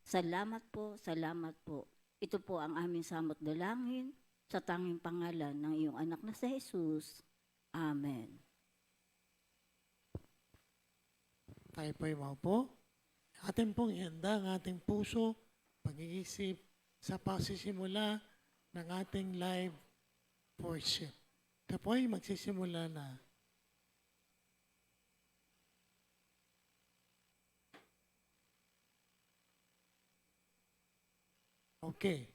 Salamat po, salamat po. Ito po ang aming samot dalangin sa tanging pangalan ng iyong anak na si Jesus. Amen. Tayo po'y maupo. Atin pong ihanda ang ating puso, pag-iisip sa pagsisimula ng ating live worship. Ito po'y magsisimula na. Okay.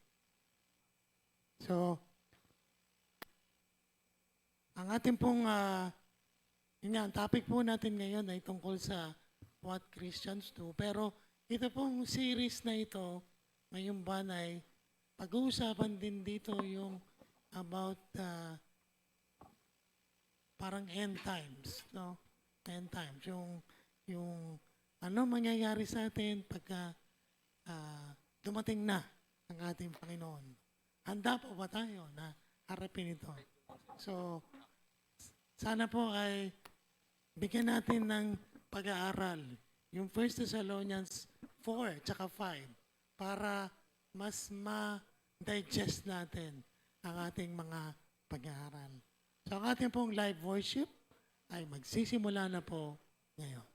So, ang ating pong yun nga, ang topic po natin ngayon ay tungkol sa What Christians Do. Pero ito pong series na ito, ngayong buwan ay pag-uusapan din dito yung about parang end times, no? End times, yung ano mangyayari sa atin pagka dumating na ang ating Panginoon. Handa po ba tayo na harapin ito? So, sana po ay bigyan natin ng pag-aaral yung 1 Thessalonians 4 tsaka 5 para mas ma-digest natin ang ating mga pag-aaral. So ang ating pong live worship ay magsisimula na po ngayon.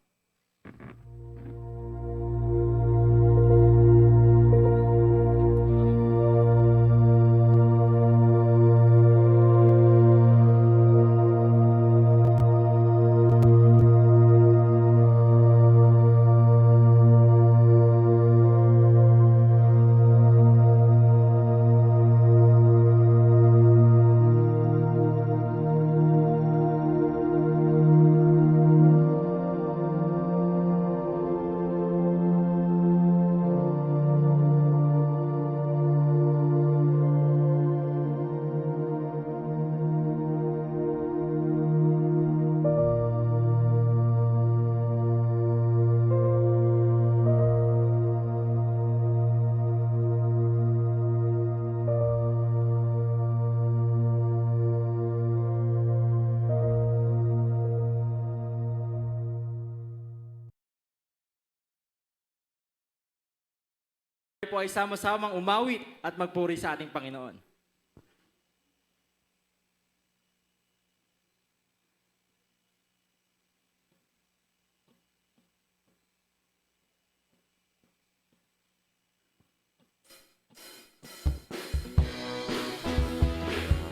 Po ay sama-samang umawit at magpuri sa ating Panginoon.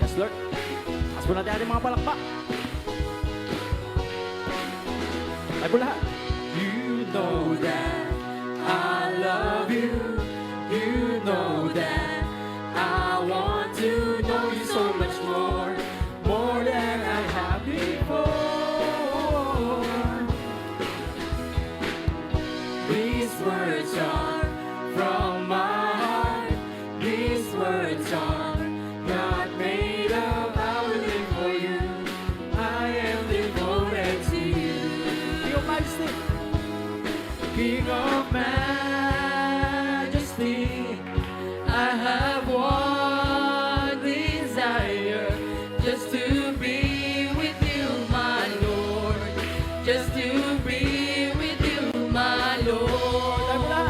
Yes, Lord. Taas po natin ating mga palakpak. Ay po lahat. You know that I love you. You know that I want to know you so much more, more than I have before. These words are from my heart. These words are not made up. I will live for you. I am devoted to you. King of Majesty. King of Majesty. I have one desire, just to be with you, my Lord. Just to be with you, my Lord.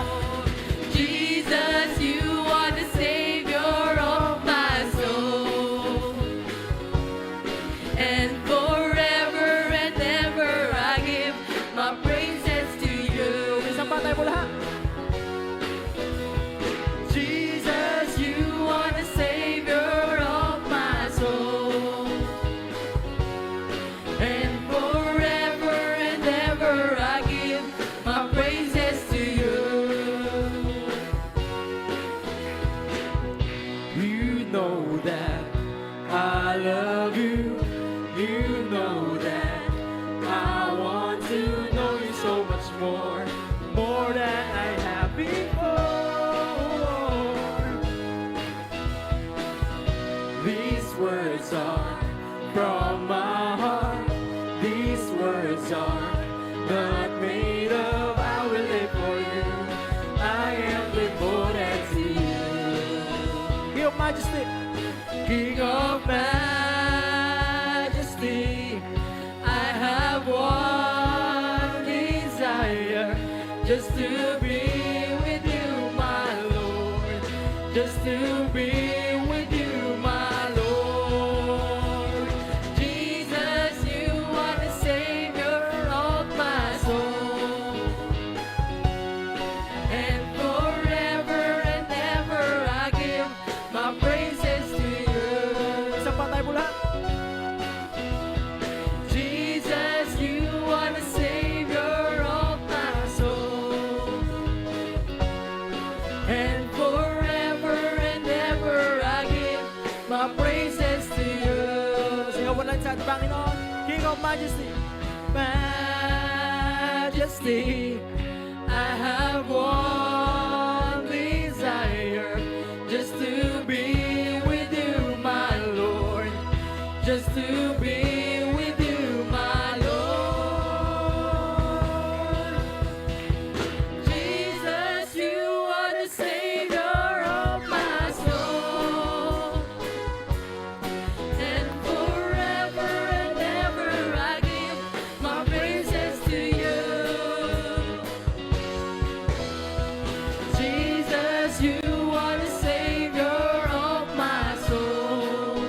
Jesus, you are the Savior of my soul. And forever and ever I give my praises to you. Isang patay mo lahat. More than I have before. These words are from my heart. These words are not made up. I will live for you. I am devoted to you. King of Majesty. King of Majesty. I have one desire, just to be with you, my just to be with you, my Lord. Jesus, you are the Savior of my soul. And forever and ever I give my praises to you. Isa pa tayo mula. Jesus, you are the Savior of my soul. And forever and ever I give my praises to you. Sigaw mo lang sa ating Panginoon, King of Majesty. Majesty, I have one desire, just to be with you, my Lord. Just to be with you, my Lord. Jesus, you are the Savior of my soul. And forever and ever I give my praises to you. Jesus, you are the Savior of my soul.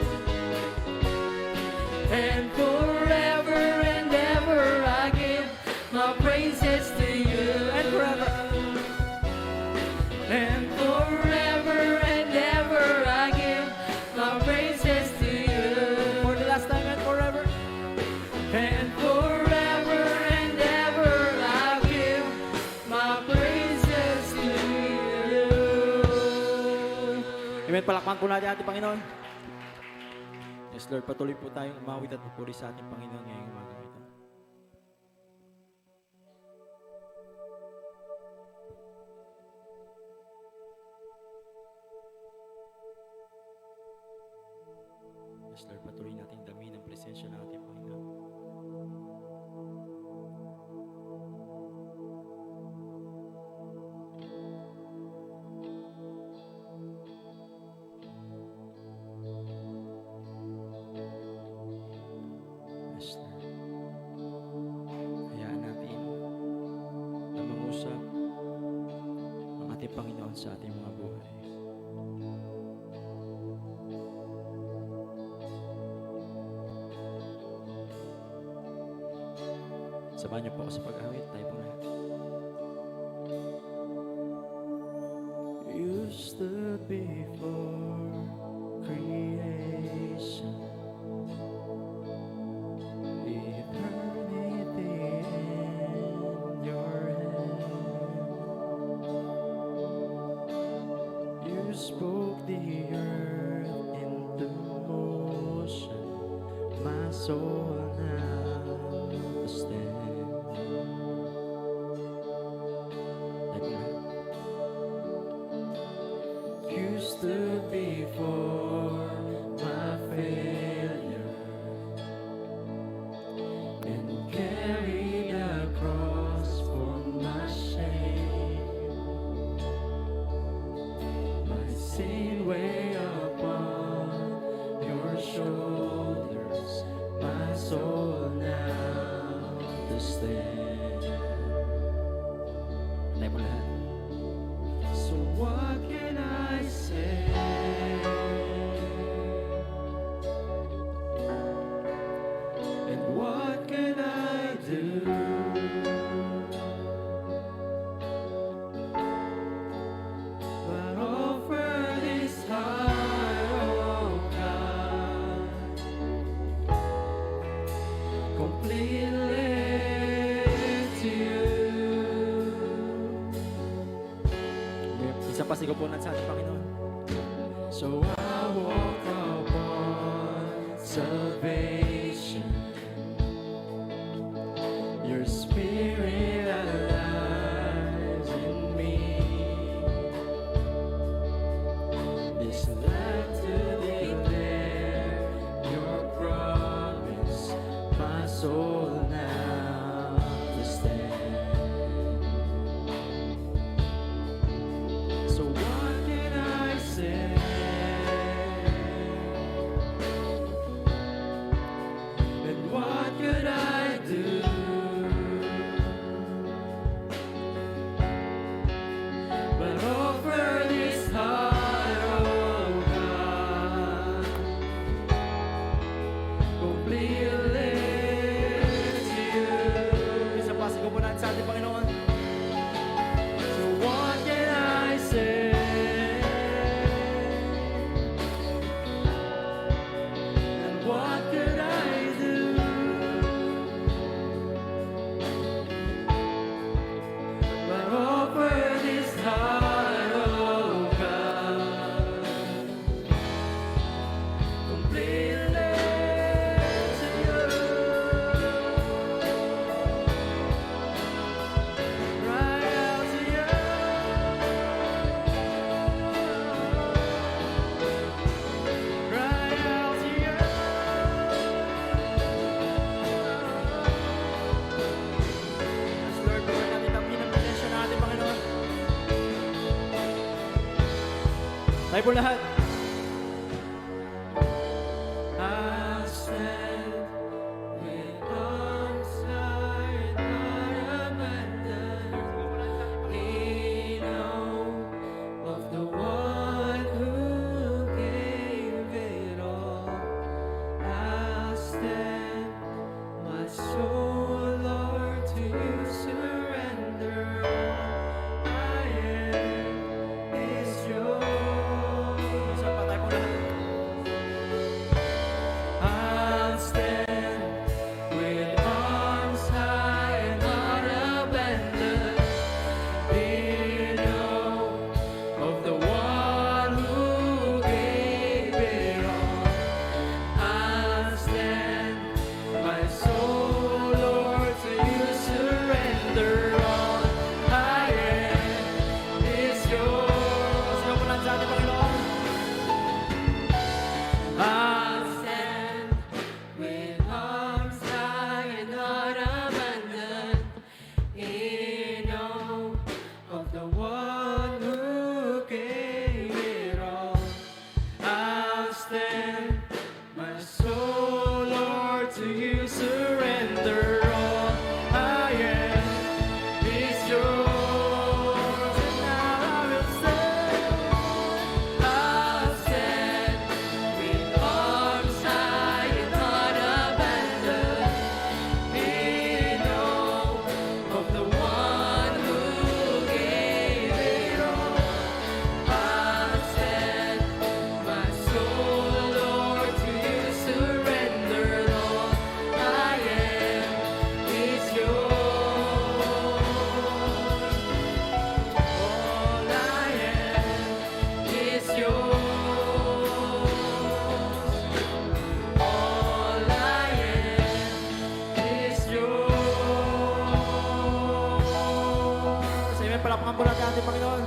And forever and ever I give my praises to you. And forever. And forever and ever I give my praises to you. For the last time and forever. And forever and ever I give my praises to you. Amen. Palakpan po natin ating Panginoon. Yes, Lord, patuloy po tayong umawit at pupuri sa ating Panginoon ngayong umaga ito. Yes, Lord, patuloy natin damin ang presensya ng ating Panginoon. Yes, Lord. Hayaan natin na mangusap ang ating Panginoon sa ating mga buhay. Samahan niyo po ako sa pag-awit. Tayo po lahat. You stood before creation, eternity in your hand. You spoke the earth into motion, my soul now stands. You stood before my failure and carried a cross for my shame. My sin way upon your shoulders, my soul now to stand. Tayo po lahat. So what can I say? And what can I do? But offer this heart, oh God, completely to you. Isa pa sigapunan sa ating Panginoon. So I walk upon salvation. Your spirit alive in me. This life to declare your promise, my soul now to stand. So what can I say? ating Panginoon. So what can I say? And what could I do? But offer this heart, oh God, completely to you. Cry out to you. Cry out to you. Yes, Lord, bigyan natin damhin ang presensya ng ating Panginoon. Tayo po lahat. I stand with arms high and not abandoned, in awe of the one who gave it all. I stand, my soul, Lord, to you surrender. I am is yours. Isa pa, tayo po lahat. I'll stand with arms high and heart abandoned, in awe of the one who gave it all. I'll stand, my soul, Lord, to you surrender all. I am is yours. Sigaw po lang sa ating Panginoon. I'll stand with arms high and heart abandoned, in awe of the one who gave it all. I'll stand, my soul, Lord, to you surrender all. I am is yours, and now I will stand. I'll stand with arms high and heart abandoned, in awe of the one who gave it all. I'll stand, my soul, Lord, to you surrender all. I am is yours. All I am is yours. All I am is yours. Sa inyo, palakpakan po natin ang ating Panginoon.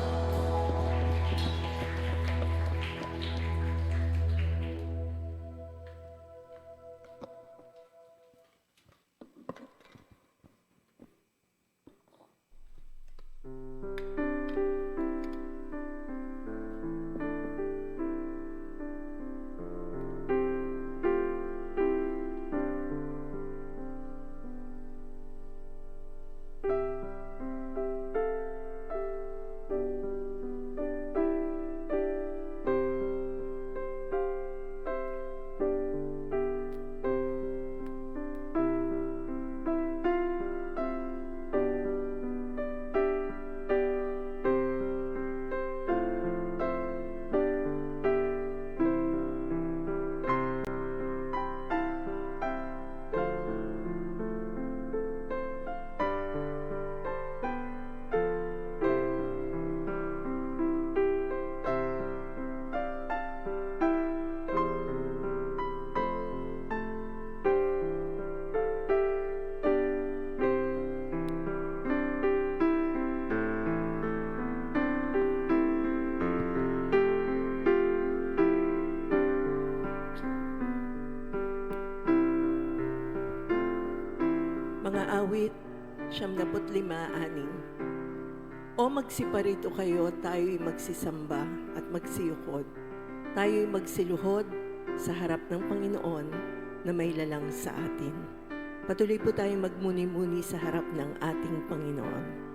Mga awit, 75:6. O magsiparito kayo, tayo'y magsisamba at magsiyukod. Tayo'y magsiluhod sa harap ng Panginoon na may lalang sa atin. Patuloy po tayong magmuni-muni sa harap ng ating Panginoon.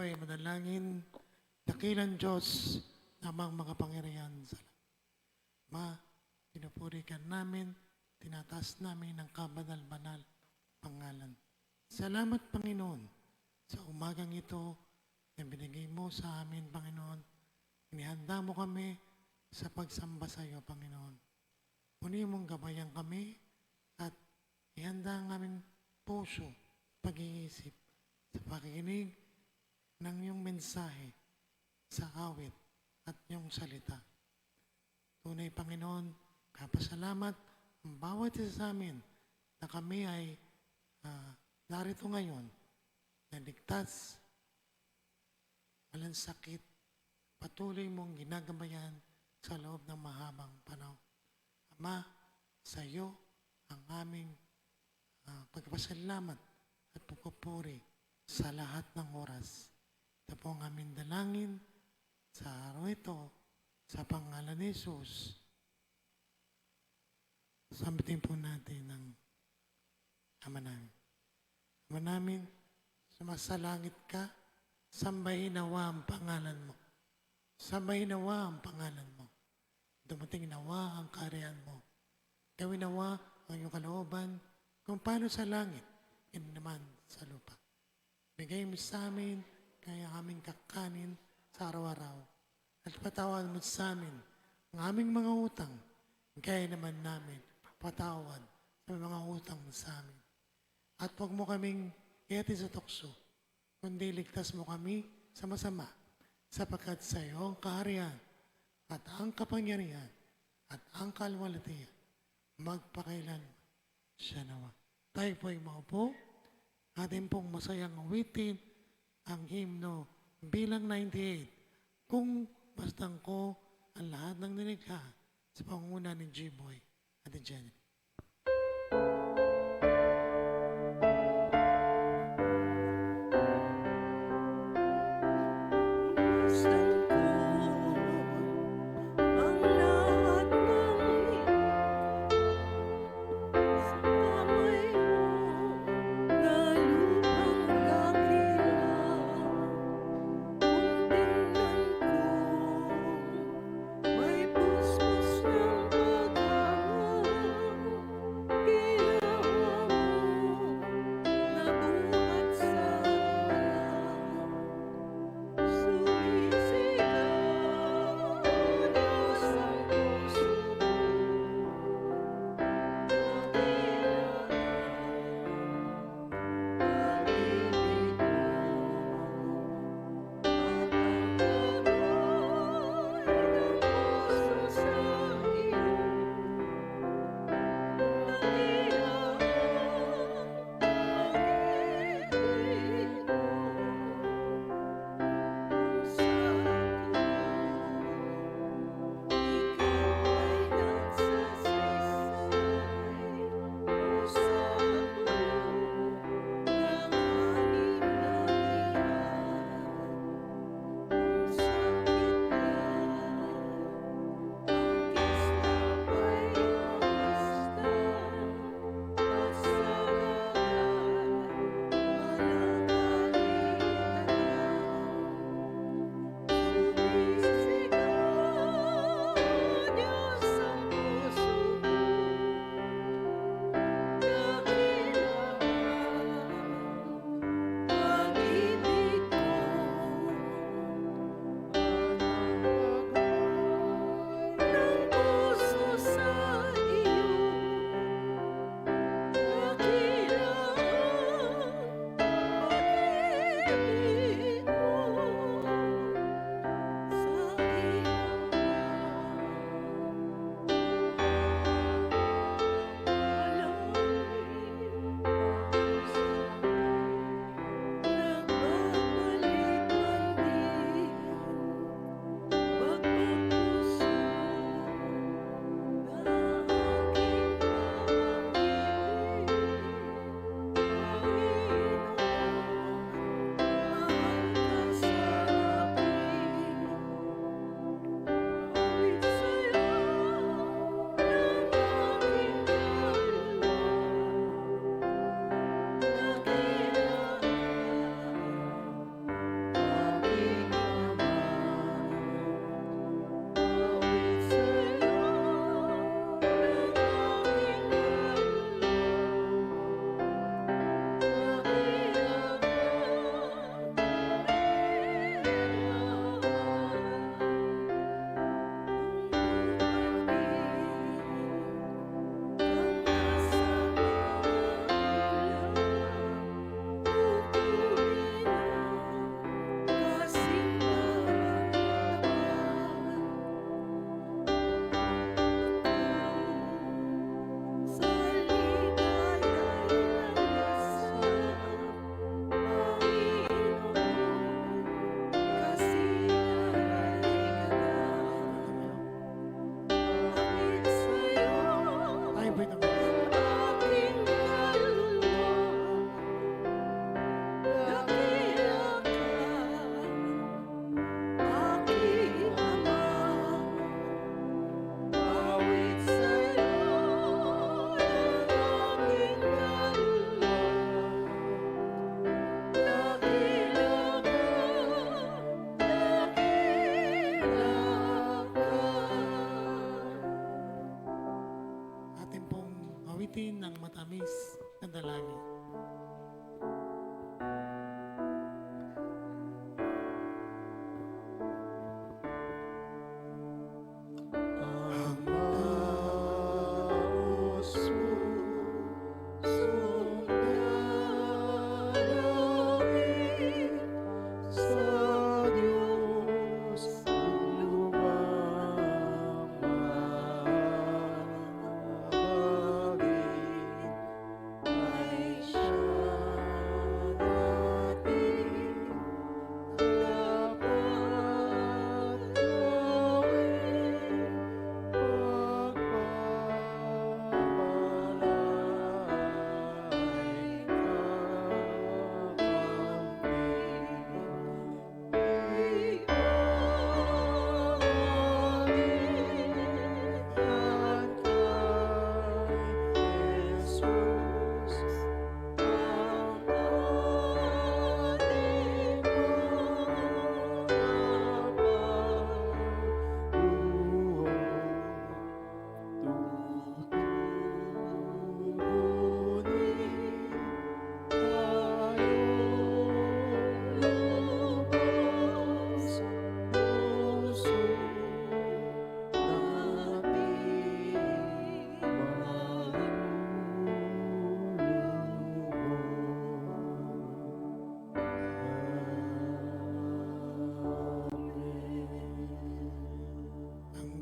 ay manalangin. Dakilang Diyos, namang makapangyarihan sa lahat. Ma, pinupuri ka namin, tinataas namin ang kabanal-banal pangalan. Salamat, Panginoon, sa umagang ito na binigay mo sa amin, Panginoon. Inihanda mo kami sa pagsamba sa iyo, Panginoon. Muli mong gabayan kami at ihanda ang aming puso, pag-iisip, sa pakikinig ng iyong mensahe sa awit at iyong salita. Tunay, Panginoon, kapasalamat ang bawat isa sa amin na kami ay narito ngayon na ligtas, walang sakit, patuloy mong ginagabayan sa loob ng mahabang panahon. Ama, sa iyo ang aming pagpasalamat at pagpupuri sa lahat ng oras. Ito po ang aming dalangin sa araw ito, sa pangalan ni Jesus. Sambitin po natin ang Ama namin. Ama namin, sumasalangit ka, sambahin nawa ang pangalan mo. Sambahin nawa ang pangalan mo. Dumating nawa ang kaharian mo. Gawin nawa ang iyong kalooban kung paano sa langit, yun naman sa lupa. Bigay mo sa amin kaya aming kakanin sa araw-araw. At patawad mo sa amin ang aming mga utang, kaya naman namin patawad sa mga utang mo sa amin. At huwag mo kaming ihatid sa tukso, kundi ligtas mo kami sa masama, sapagkat sa iyo ang kaharian at ang kapangyarihan at ang kalwalatian magpakailan siya nawa. Tayo po ay maupo, atin pong masayang awitin ang himno bilang 98. Kung bastang ko ang lahat ng nilikha sa pangunguna ni G-Boy at ni Jenny. Isang ko ang lahat ng sa kamay mo na lupang dakila. Kung tingnan ko, may puspos ng paghanga. matamis na dalangin.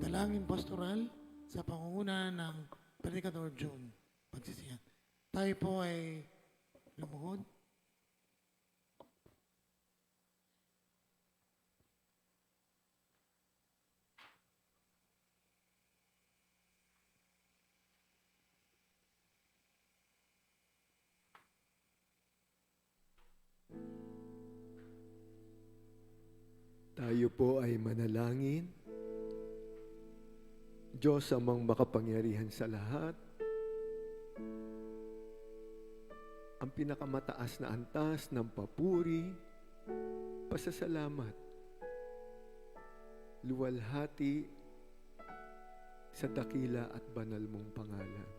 Dalangin pastoral sa pangunguna ng Predicador June. Pagsisihan. Tayo po ay lumuhod. Tayo po ay manalangin. Diyos amang makapangyarihan sa lahat, ang pinakamataas na antas ng papuri, pasasalamat, luwalhati sa dakila at banal mong pangalan.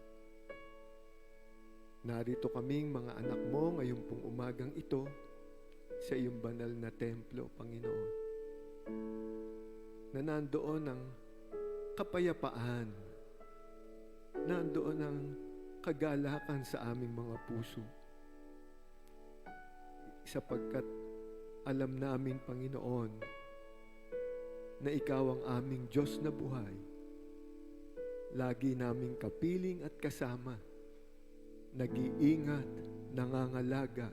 Narito kaming mga anak mo ngayong pong umagang ito sa iyong banal na templo, Panginoon, na nandoon ang kapayapaan, nandoon ang kagalakan sa aming mga puso. Sapagkat alam namin, Panginoon, na Ikaw ang aming Diyos na buhay. Lagi naming kapiling at kasama, nag-iingat, nangangalaga,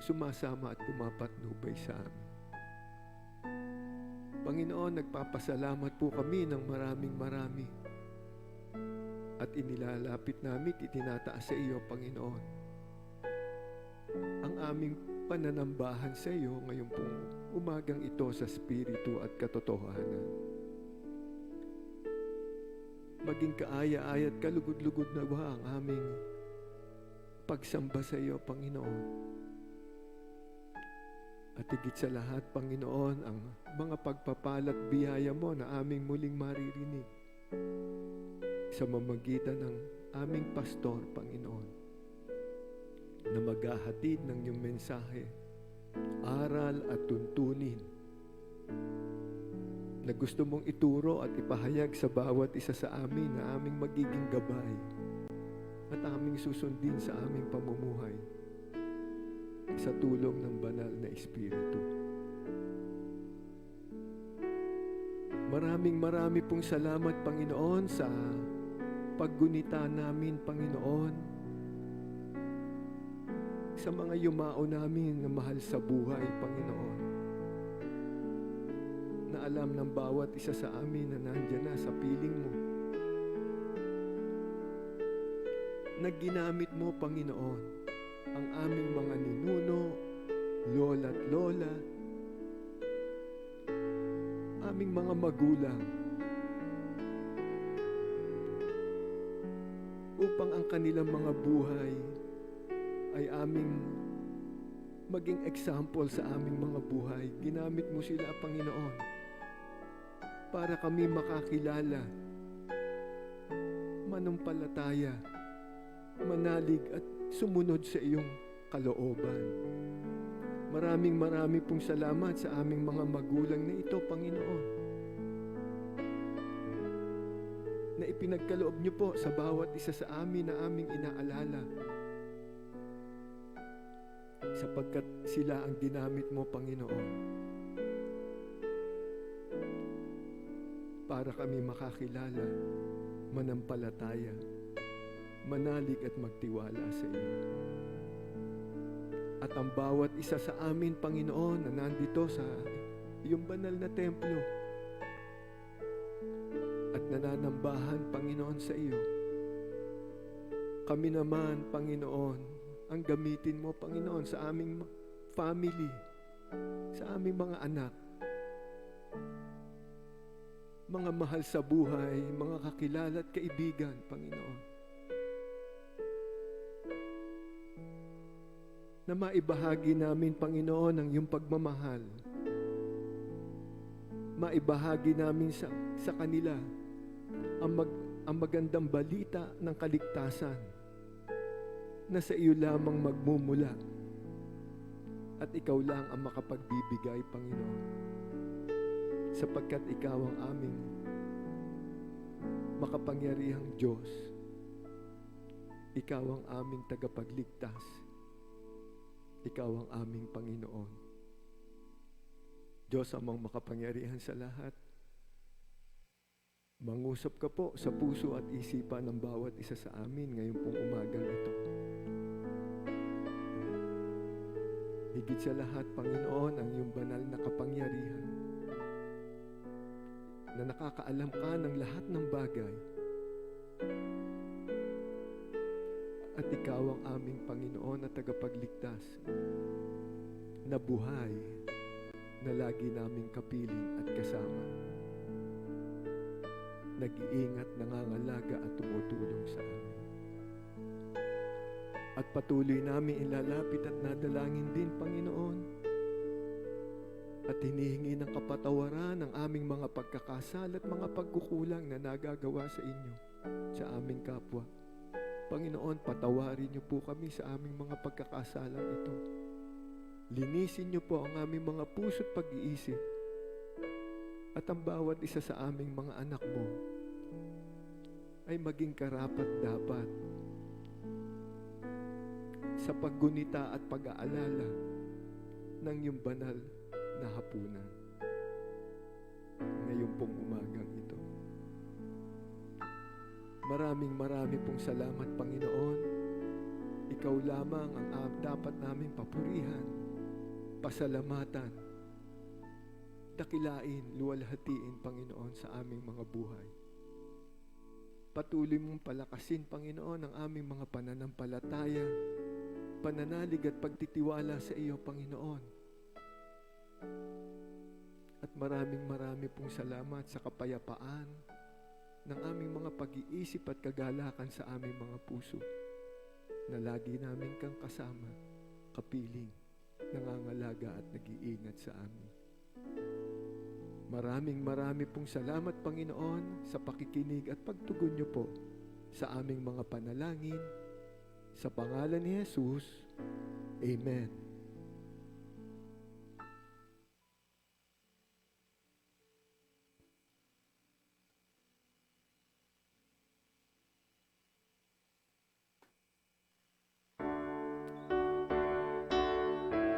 sumasama at pumapatnubay sa amin. Panginoon, nagpapasalamat po kami ng marami at inilalapit namin, itinataas sa iyo, Panginoon, ang aming pananambahan sa iyo ngayong pong umagang ito sa Espiritu at katotohanan. Maging kaaya-aya at kalugod-lugod na ba ang aming pagsamba sa iyo, Panginoon? At higit sa lahat, Panginoon, ang mga pagpapalat biyaya mo na aming muling maririnig sa mamagitan ng aming pastor, Panginoon, na maghahatid ng iyong mensahe, aral at tuntunin na gusto mong ituro at ipahayag sa bawat isa sa amin na aming magiging gabay at aming susundin sa aming pamumuhay sa tulong ng banal na Espiritu. Marami pong salamat, Panginoon, sa paggunita namin, Panginoon, sa mga yumao namin na mahal sa buhay, Panginoon, na alam ng bawat isa sa amin na nandyan na sa piling mo, na ginamit mo, Panginoon, ang aming mga ninuno, lola at lola, aming mga magulang, upang ang kanilang mga buhay ay aming maging example sa aming mga buhay. Ginamit mo sila, Panginoon, para kami makakilala manumpalataya, manalig at sumunod sa iyong kalooban. Maraming pong salamat sa aming mga magulang na ito, Panginoon, na ipinagkaloob niyo po sa bawat isa sa amin na aming inaalala, sapagkat sila ang ginamit mo, Panginoon, para kami makakilala, manampalataya, manalig at magtiwala sa iyo. At ang bawat isa sa amin, Panginoon, na nandito sa iyong banal na templo at nananambahan, Panginoon, sa iyo, kami naman, Panginoon, ang gamitin mo, Panginoon, sa aming family, sa aming mga anak, mga mahal sa buhay, mga kakilala at kaibigan, Panginoon, na maibahagi namin, Panginoon, ang iyong pagmamahal. Maibahagi namin sa kanila ang magandang balita ng kaligtasan na sa iyo lamang magmumula at ikaw lang ang makapagbibigay, Panginoon, sapagkat ikaw ang aming makapangyarihang Diyos. Ikaw ang aming tagapagligtas. Ikaw ang aming Panginoon. Diyos amang makapangyarihan sa lahat, mangusap ka po sa puso at isipan ng bawat isa sa amin ngayon pong umagang ito. Higit sa lahat, Panginoon, ang iyong banal na kapangyarihan na nakakaalam ka ng lahat ng bagay. At ikaw ang aming Panginoon at tagapagligtas na buhay na lagi naming kapiling at kasama. Nag-iingat, nangangalaga at tumutulong sa amin. At patuloy namin ilalapit at nadalangin din, Panginoon, at hinihingi ng kapatawaran ang aming mga pagkakasala at mga pagkukulang na nagagawa sa inyo, sa aming kapwa. Panginoon, patawarin niyo po kami sa aming mga pagkakasalang ito. Linisin niyo po ang aming mga puso't pag-iisip at ang bawat isa sa aming mga anak mo ay maging karapat-dapat sa paggunita at pag-aalala ng iyong banal na hapunan ngayon pong umagang ito. Maraming pong salamat, Panginoon. Ikaw lamang ang dapat naming papurihan, pasalamatan, dakilain, luwalhatiin, Panginoon, sa aming mga buhay. Patuloy mong palakasin, Panginoon, ang aming mga pananampalataya, pananalig at pagtitiwala sa iyo, Panginoon. At maraming pong salamat sa kapayapaan ng aming mga pag-iisip at kagalakan sa aming mga puso na lagi namin kang kasama, kapiling, nangangalaga at nag-iingat sa amin. Maraming pong salamat, Panginoon, sa pakikinig at pagtugon niyo po sa aming mga panalangin. Sa pangalan ni Jesus, Amen.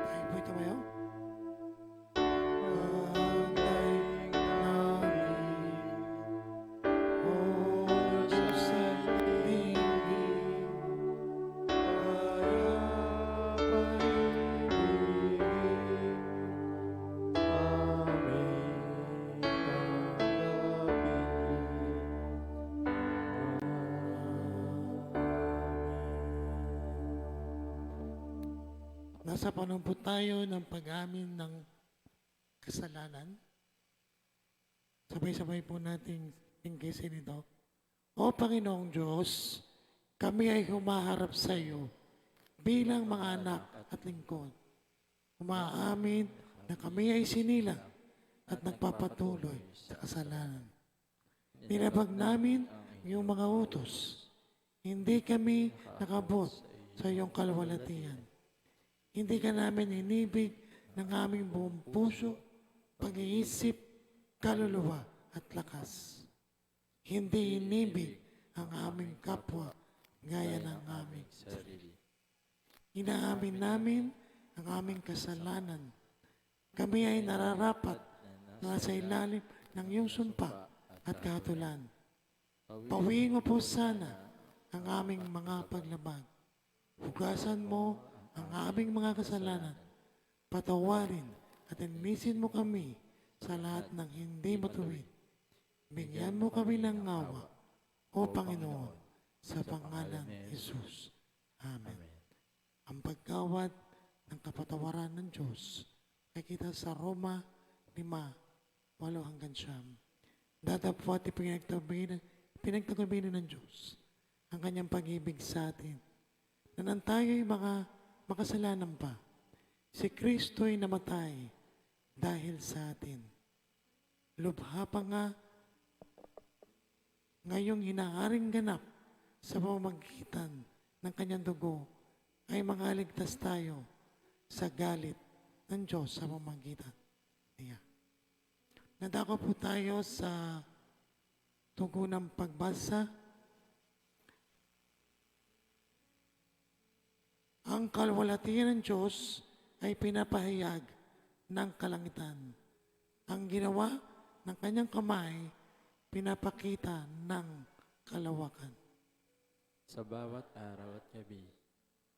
Tayo po tumayo. Pandaig namin, O Diyos sa daigdig, Nasa panahon po tayo ng pag-amin ng kasalanan. Sabay-sabay po natin tingkisin ito. O Panginoong Diyos, kami ay humaharap sa iyo bilang mga anak at lingkod. Umaamin na kami ay sinilang at nagpapatuloy sa kasalanan. Nilabag namin iyong mga utos. Hindi kami nakabot sa iyong kalwalatian. Hindi ka namin inibig ng aming buong puso, pag-iisip, kaluluwa at lakas. Hindi inibig ang aming kapwa gaya ng aming sarili. Inaamin namin ang aming kasalanan. Kami ay nararapat na sa ilalim ng iyong sumpa at katulan. Pawiin mo po sana ang aming mga paglabag. Hugasan mo ang aming mga kasalanan. Patawarin at inisin mo kami sa lahat ng hindi matuwid. Bigyan mo kami ng awa, O Panginoon, sa pangalan ni Jesus. Amen. Ang pagkawad ng kapatawaran ng Diyos ay kita sa Roma 5:8-9. Datapwat pinagtagubilin ng Diyos ang kanyang pag-ibig sa atin. Na nang tayo'y mga makasalanan pa, si Kristo'y namatay dahil sa atin. Lubha pa nga ngayong hinaaring ganap sa pamamagitan ng kanyang dugo ay mangaligtas tayo sa galit ng Diyos sa pamamagitan niya. Nadako po tayo sa tugunang pagbasa. Ang kalwalatian ng Diyos ay pinapahayag ng kalangitan. Ang ginawa ng kanyang kamay, pinapakita ng kalawakan. Sa bawat araw at gabi,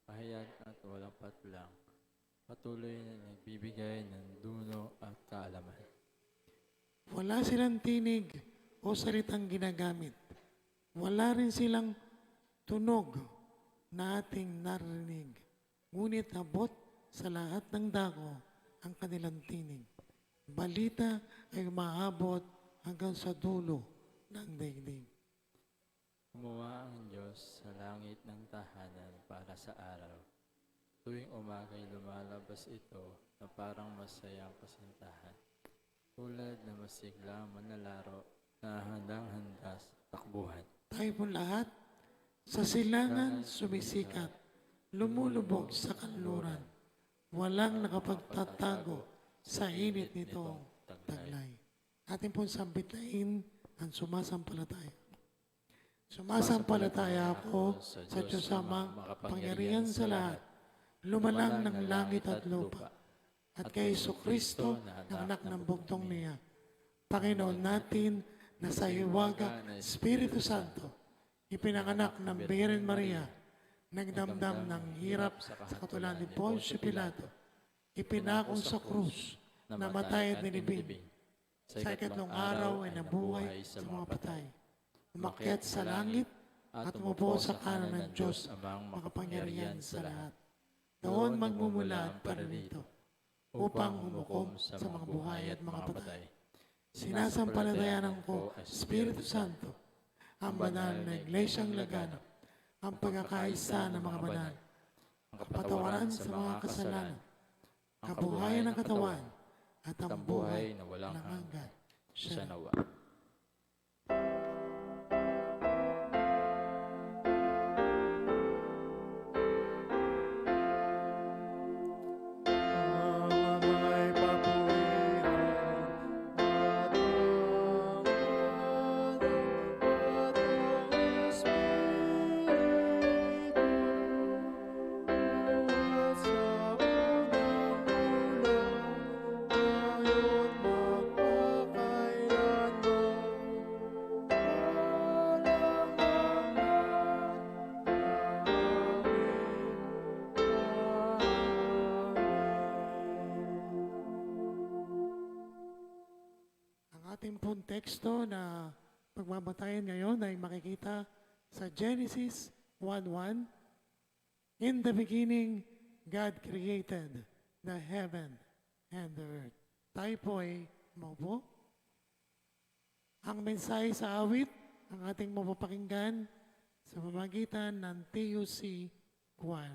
pahayag at walang patlang, patuloy na nagbibigay ng duno at kaalaman. Wala silang tinig o salitang ginagamit. Wala rin silang tunog na ating narinig. Ngunit abot sa lahat ng dako ang kanilang tinig. Balita ay umaabot hanggang sa dulo ng daigdig. Gumawa ang Diyos sa langit ng tahanan para sa araw. Tuwing umaga'y lumalabas ito na parang masayang kasintahan. Tulad na masiglang manlalaro na handang-handa sa takbuhan. Tayo po lahat, sa silangan sumisikat, lumulubog sa kanluran. Walang nakapagtatago sa init nitong taglay. Atin pong sambitain ang sumasampalataya. Sumasampalataya ako sa Diyos Amang makapangyarihan sa lahat, lumalang ng langit at lupa, at kay Jesucristo na anak ng bugtong niya, Panginoon natin na sa hiwaga Espiritu Santo, ipinanganak ng Birhen Maria, nagdamdam ng hirap sa katulad ni Poncio Pilato, ipinakong sa krus, namatay at nilibing. Sa ikatlong araw ay nabuhay sa mga patay. Umakyat sa langit at umupo sa kanan ng Diyos makapangyarihan sa lahat. Doon magmumula at paririto upang humukom sa mga buhay at mga patay. Sinasampalatayanan ko, Espiritu Santo, ang banal na iglesyang laganap, ang pagkakaisa ng mga banal, ang kapatawaran sa mga kasalanan, kabuhayan ng katawan, at ang buhay na walang hanggan. Siya nawa. Ating pong teksto na pagbabatayan ngayon ay makikita sa Genesis 1:1. In the beginning, God created the heaven and the earth. Tayo po ay maupo. Ang mensahe sa awit, ang ating mapapakinggan sa pamamagitan ng TUC Choir.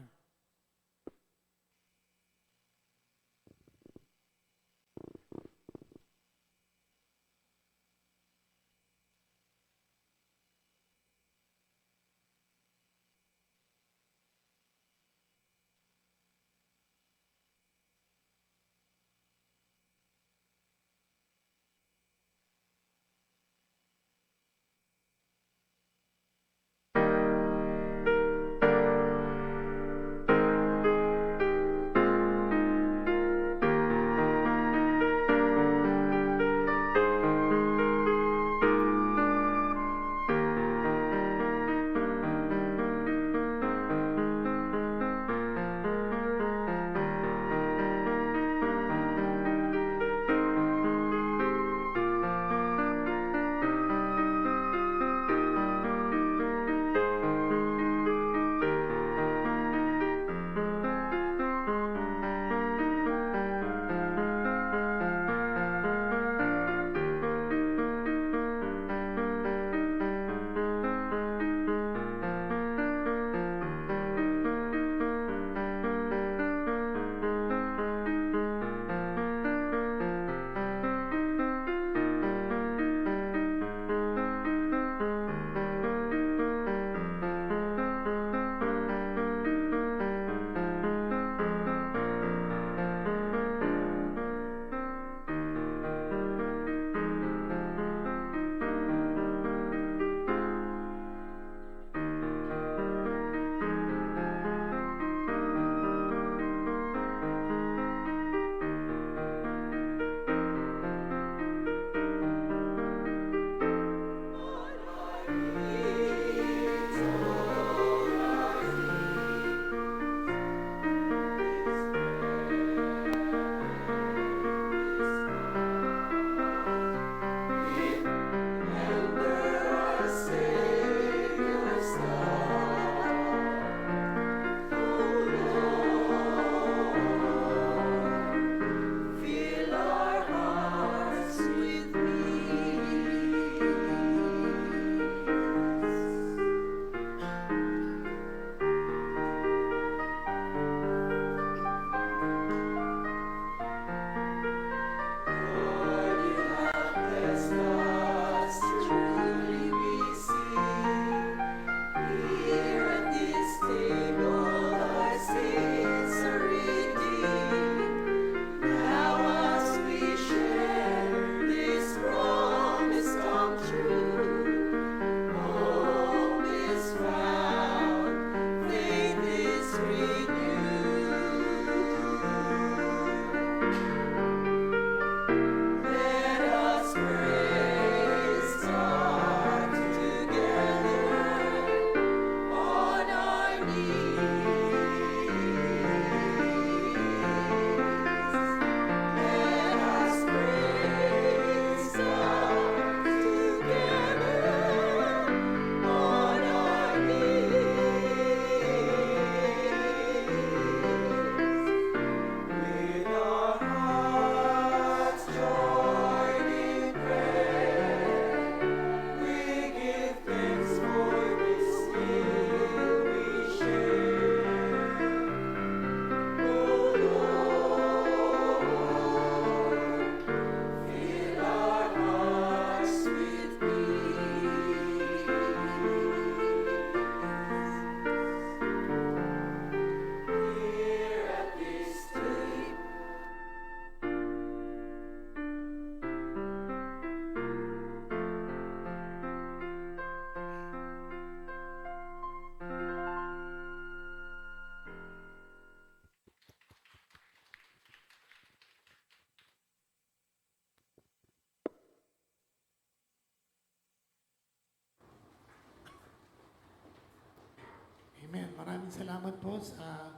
Maraming salamat po sa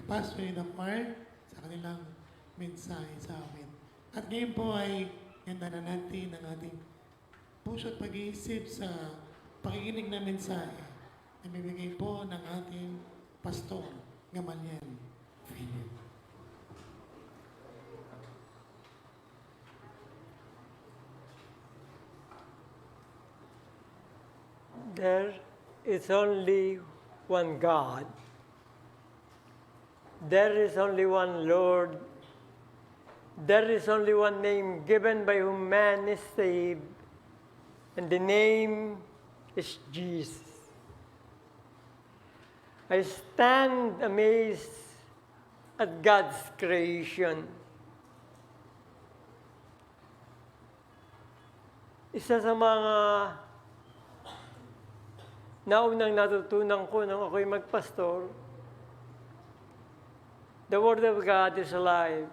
Pastor and Mark sa kanilang mensahe sa amin. At ngayon po ay ganda na natin ang ating puso at pag-iisip sa pakikinig na mensahe na bibigay po ng ating Pastor Gamaliel Philip. There is only one God. There is only one Lord. There is only one name given by whom man is saved, and the name is Jesus. I stand amazed at God's creation. Isa sa mga naunang natutunan ko nung ako'y magpastor, the Word of God is alive.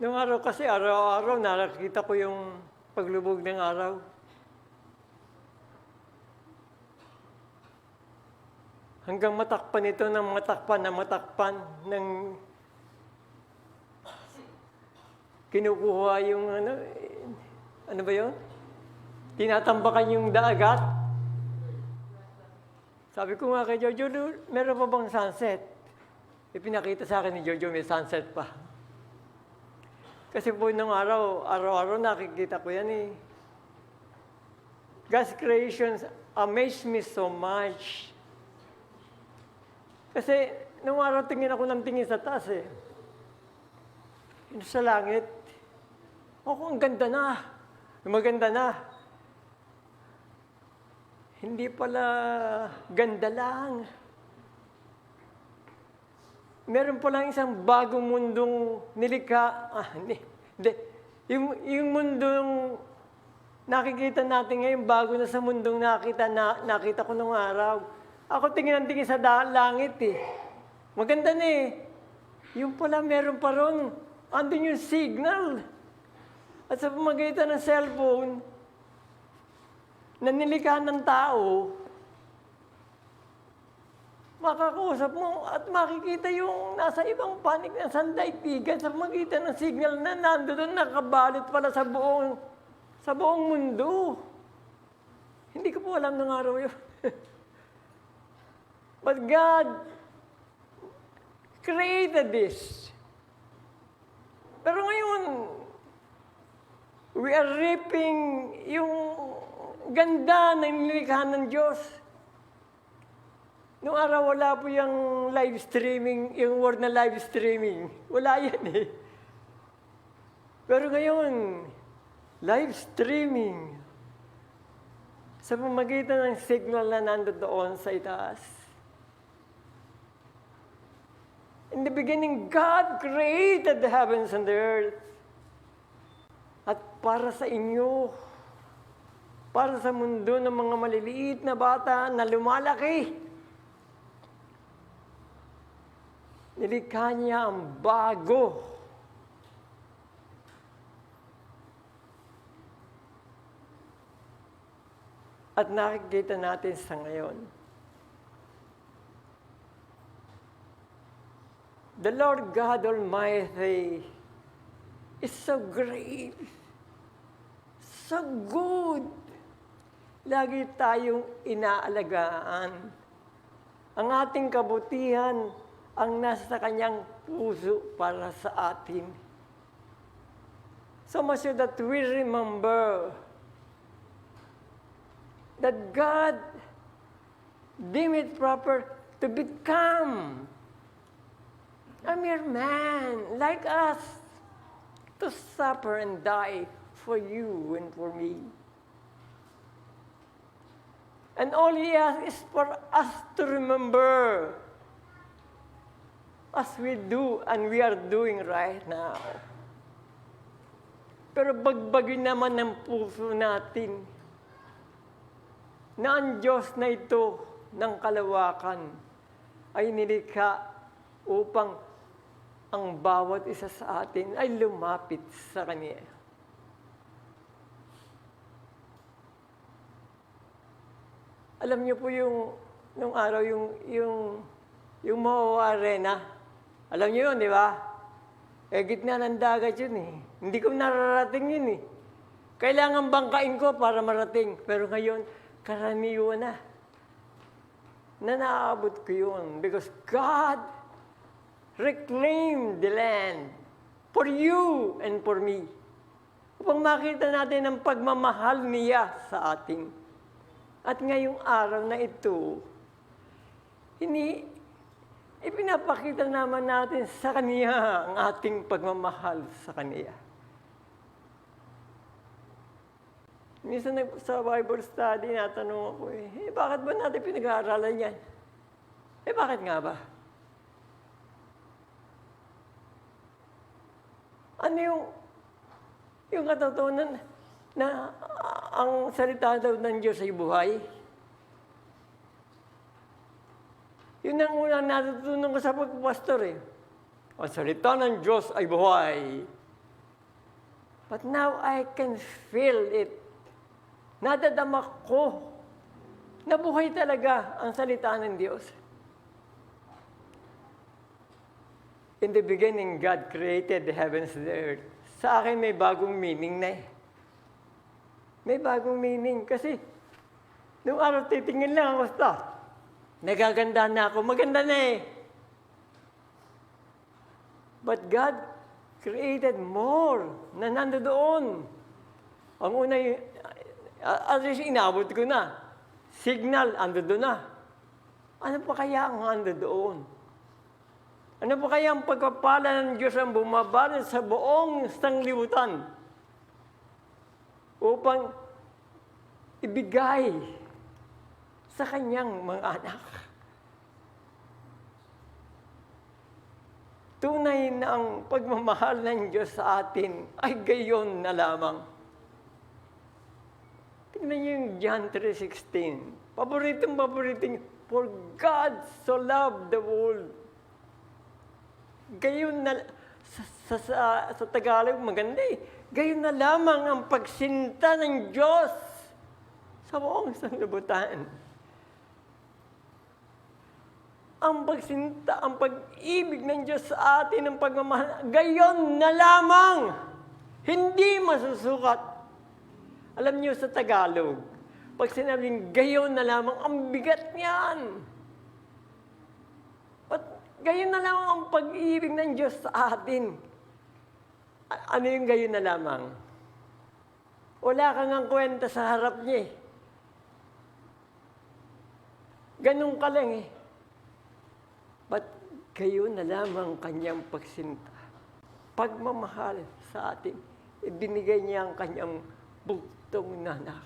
Nung araw kasi, araw-araw nakakita ko yung paglubog ng araw. Hanggang matakpan ito ng matakpan ng kinukuha yung ano ba yun? Tinatambakan yung dagat. Sabi ko nga kay Jojo, meron pa bang sunset? Ipinakita sa akin ni Jojo, may sunset pa. Kasi po nung araw-araw nakikita ko yan eh. God's creations amaze me so much. Kasi nung araw tingin ako ng tingin sa taas eh. Sa langit. Ang ganda na. Maganda na. Hindi pala ganda lang. Meron palang isang bagong mundong nilikha. Hindi. Yung mundong nakikita natin ngayon, bago na sa mundong nakita ko nung araw. Ako tingin sa langit eh. Maganda na eh. Yung pala meron pa ron. Andun yung signal. At sa pamagitan ng cellphone, na nilikha ng tao, makakausap mo at makikita yung nasa ibang panig ng sandaigdigan sa pamagitan ng signal na nandoon nakabalot pala sa buong mundo. Hindi ko po alam ng araw yun. But God created this. Pero ngayon, we are reaping yung ganda na nilikha ng Diyos. Noong araw, wala po yung live streaming, yung word na live streaming. Wala yan eh. Pero ngayon, live streaming sa pamagitan ng signal na nandoon sa itaas. In the beginning, God created the heavens and the earth. At para sa inyo, para sa mundo ng mga maliliit na bata na lumalaki, nilikha niya ang bago. At nakikita natin sa ngayon. The Lord God Almighty is so great, so good. Lagi tayong inaalagaan. Ang ating kabutihan ang nasa kanyang puso para sa atin. So much so that we remember that God deemed it proper to become a mere man like us, to suffer and die for you and for me. And all He asks is for us to remember, as we do and we are doing right now. Pero bagbagin naman ng puso natin na ang Diyos na ito ng kalawakan ay nilikha upang ang bawat isa sa atin ay lumapit sa Kanya. Alam niyo po nung araw, yung Moa Arena. Alam niyo yun, di ba? Gitna ng dagat yun eh. Hindi ko nararating yun eh. Kailangan bangkain ko para marating. Pero ngayon, karaniwan na. Nanaabot ko yun. Because God reclaimed the land for you and for me. Upang makita natin ang pagmamahal niya sa atin. At ngayong araw na ito, ipinapakita naman natin sa Kanya ang ating pagmamahal sa Kanya. Minsan sa Bible study, natanong ako bakit ba natin pinag-aaralan yan? Bakit nga ba? Ano yung katotohanan na ang salita daw ng Diyos ay buhay? Yun ang unang natutunan ko sa pagpapastor eh. Ang salita ng Diyos ay buhay. But now I can feel it. Nadadama ko na buhay talaga ang salita ng Diyos. In the beginning, God created the heavens and the earth. Sa akin may bagong meaning na eh. May bagong meaning. Kasi, nung araw titingin lang ako sa nagaganda na ako. Maganda na eh. But God created more na nandoon. Ang una, at least inabot ko na. Signal, ando na. Ano pa kaya ang ando doon? Ano pa kaya ang pagpapala ng Diyos ang bumabalot sa buong sanglibutan upang ibigay sa kanyang mga anak? Tunay na ang pagmamahal ng Diyos sa atin ay gayon na lamang. Tingnan niyo yung John 3:16. Paboritong for God so loved the world. Gayon na, sa Tagalog maganda eh. Gayon na lamang ang pagsinta ng Diyos sa buong sanlibutan. Ang pagsinta, ang pag-ibig ng Diyos sa atin, ang pagmamahal, gayon na lamang. Hindi masusukat. Alam niyo sa Tagalog, pag sinabing gayon na lamang, ang bigat niyan. Gayon na lamang ang pag-ibig ng Diyos sa atin. Ano yung gayon na lamang? Wala kang ang kwenta sa harap niya eh. Ganun ka lang eh. But gayon na lamang kanyang pagsinta. Pagmamahal sa atin. Ibinigay niya ang kanyang bugtong na anak.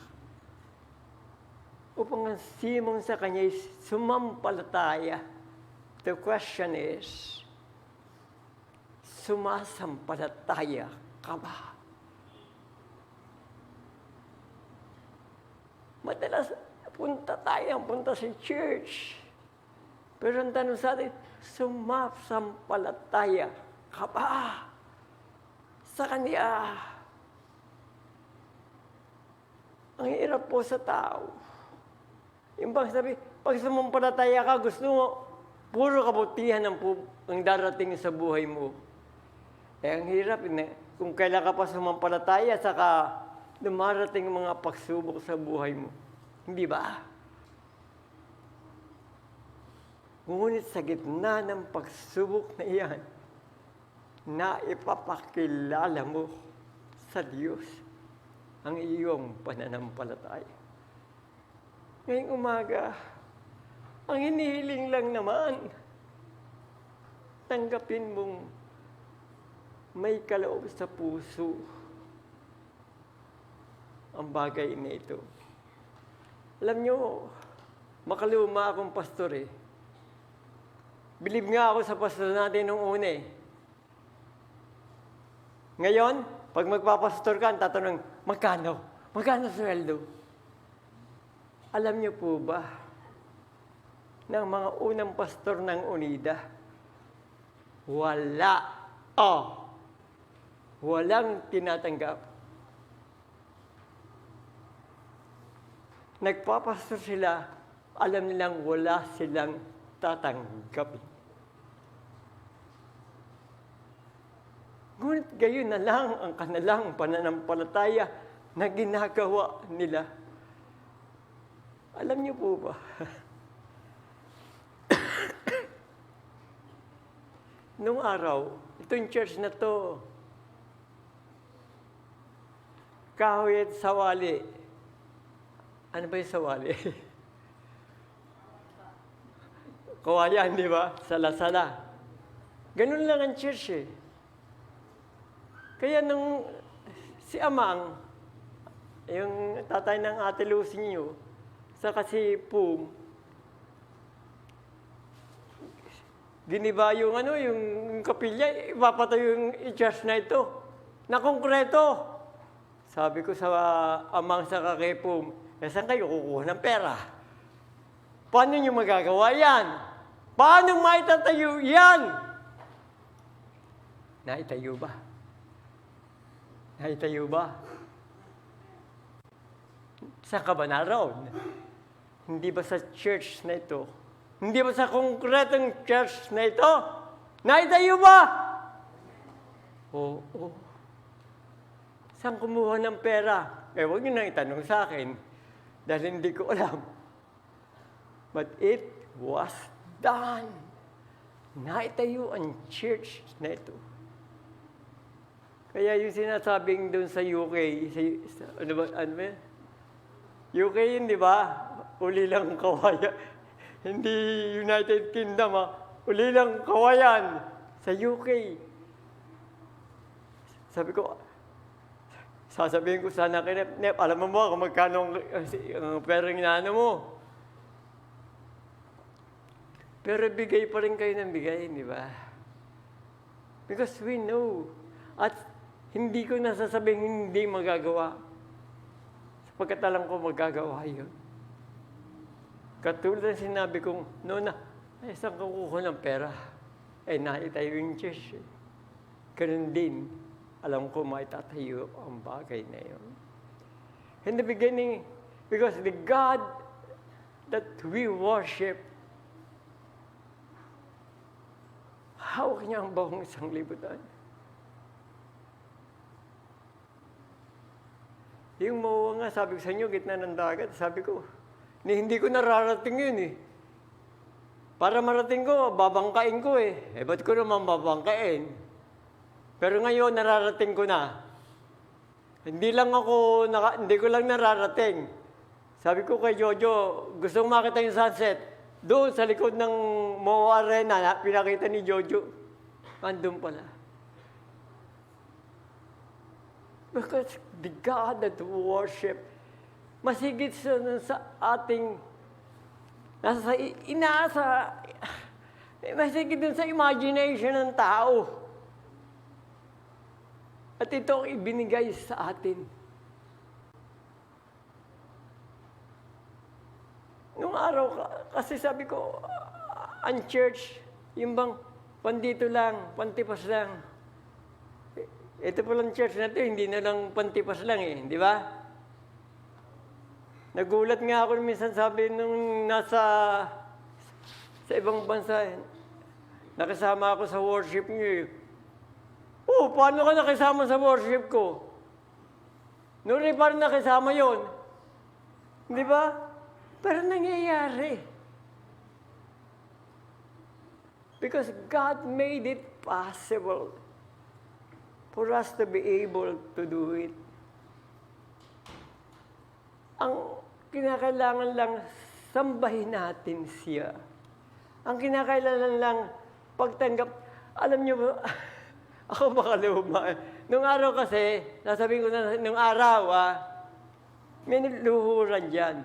Upang ang simong sa kanya sumampalataya. The question is, sumasampalataya ka ba? Madalas, punta sa church. Pero ang tanong sa atin, sumasampalataya ka ba sa Kanya? Ang hirap po sa tao. Yung bang sabi, pag sumampalataya ka, gusto mo, puro kabutihan ang darating sa buhay mo. Ang hirap, kung kailan ka pa sumampalataya, saka dumarating mga pagsubok sa buhay mo. Hindi ba? Ngunit sa gitna ng pagsubok na iyan, na ipapakilala mo sa Diyos ang iyong pananampalataya. Ngayong umaga, ang hinihiling lang naman, tanggapin mong may kaloob sa puso ang bagay na ito. Alam nyo, makaluma akong pastor eh. Bilib nga ako sa pastor natin nung una eh. Ngayon, pag magpapastor ka, tatanong, magkano? Magkano sweldo? Alam nyo po ba, ng mga unang pastor ng UNIDA, walang tinatanggap. Nagpapastor sila alam nilang wala silang tatanggapin. Ngunit gayon na lang ang kanilang pananampalataya na ginagawa nila. Alam niyo po ba? Nung araw, itong church na to, kahoy at sawali. Ano ba yung sawali? Kawayan, di ba? Sala-sala. Ganun lang ang church eh. Kaya nung si Amang, yung tatay ng Ate Lucy niyo, saka si Pum, giniba yung yung kapilya, ipapatayo yung church na ito, na konkreto. Sabi ko sa Amang sa kay Pum, saan kayo kukuha ng pera? Paano nyo magagawa yan? Paano maitatayo yan? Naitayo ba? Naitayo ba? Saan ka ba naroon? Hindi ba sa church na ito? Hindi ba sa konkretong church na ito? Naitayo ba? Oo. Saan kumuha ng pera? Huwag niyo nang itanong sa akin dahil hindi ko alam. But it was done. Naitayo ang church na ito. Kaya yung sinasabing doon sa UK, ano ba yan? UK yun, di ba? Uli lang kawayan. Hindi United Kingdom, uli lang kawayan sa UK. Sabi ko, sasabihin ko sana kay Nep, alam mo ba kung magkano ang perang inaano mo? Pero bigay pa rin kayo ng bigay, di ba? Because we know. At hindi ko nasasabing hindi magagawa. Sapagkat alam ko magagawa yun. Katulad ng sinabi kong, Nona, saan ka kukuha ng pera? Naitayo yung church. Ganun din, alam ko maitatayo ang bagay na yun. In the beginning, because the God that we worship, hawak niya ang buong 1,000. Yung mawa nga, sabi ko sa inyo, gitna ng dagat, sabi ko, hindi ko nararating yun eh. Para marating ko, babangkain ko eh. Ba't ko naman babangkain? Pero ngayon, nararating ko na. Hindi ko lang nararating. Sabi ko kay Jojo, gusto kong makita yung sunset. Doon sa likod ng Mo Arena, pinakita ni Jojo. Andun pala. Because the God that we worship, masigit sa ating, masigit dun sa imagination ng tao. At ito ang ibinigay sa atin. Nung araw, kasi sabi ko, ang church, yung bang pandito lang, pantipas lang. Ito palang church na ito, hindi na lang pantipas lang eh, di ba? Nagulat nga ako minsan sabi nung nasa sa ibang bansa, nakasama ako sa worship niyo. Paano ka nakasama sa worship ko? Noon pa rin nakasama yon, di ba? Pero nangyayari. Because God made it possible for us to be able to do it. Ang kinakailangan lang, sambahin natin siya. Ang kinakailangan lang, pagtanggap. Alam niyo ba, ako makaluma. Nung araw kasi, nasabihin ko na, nung araw, may luhuran dyan.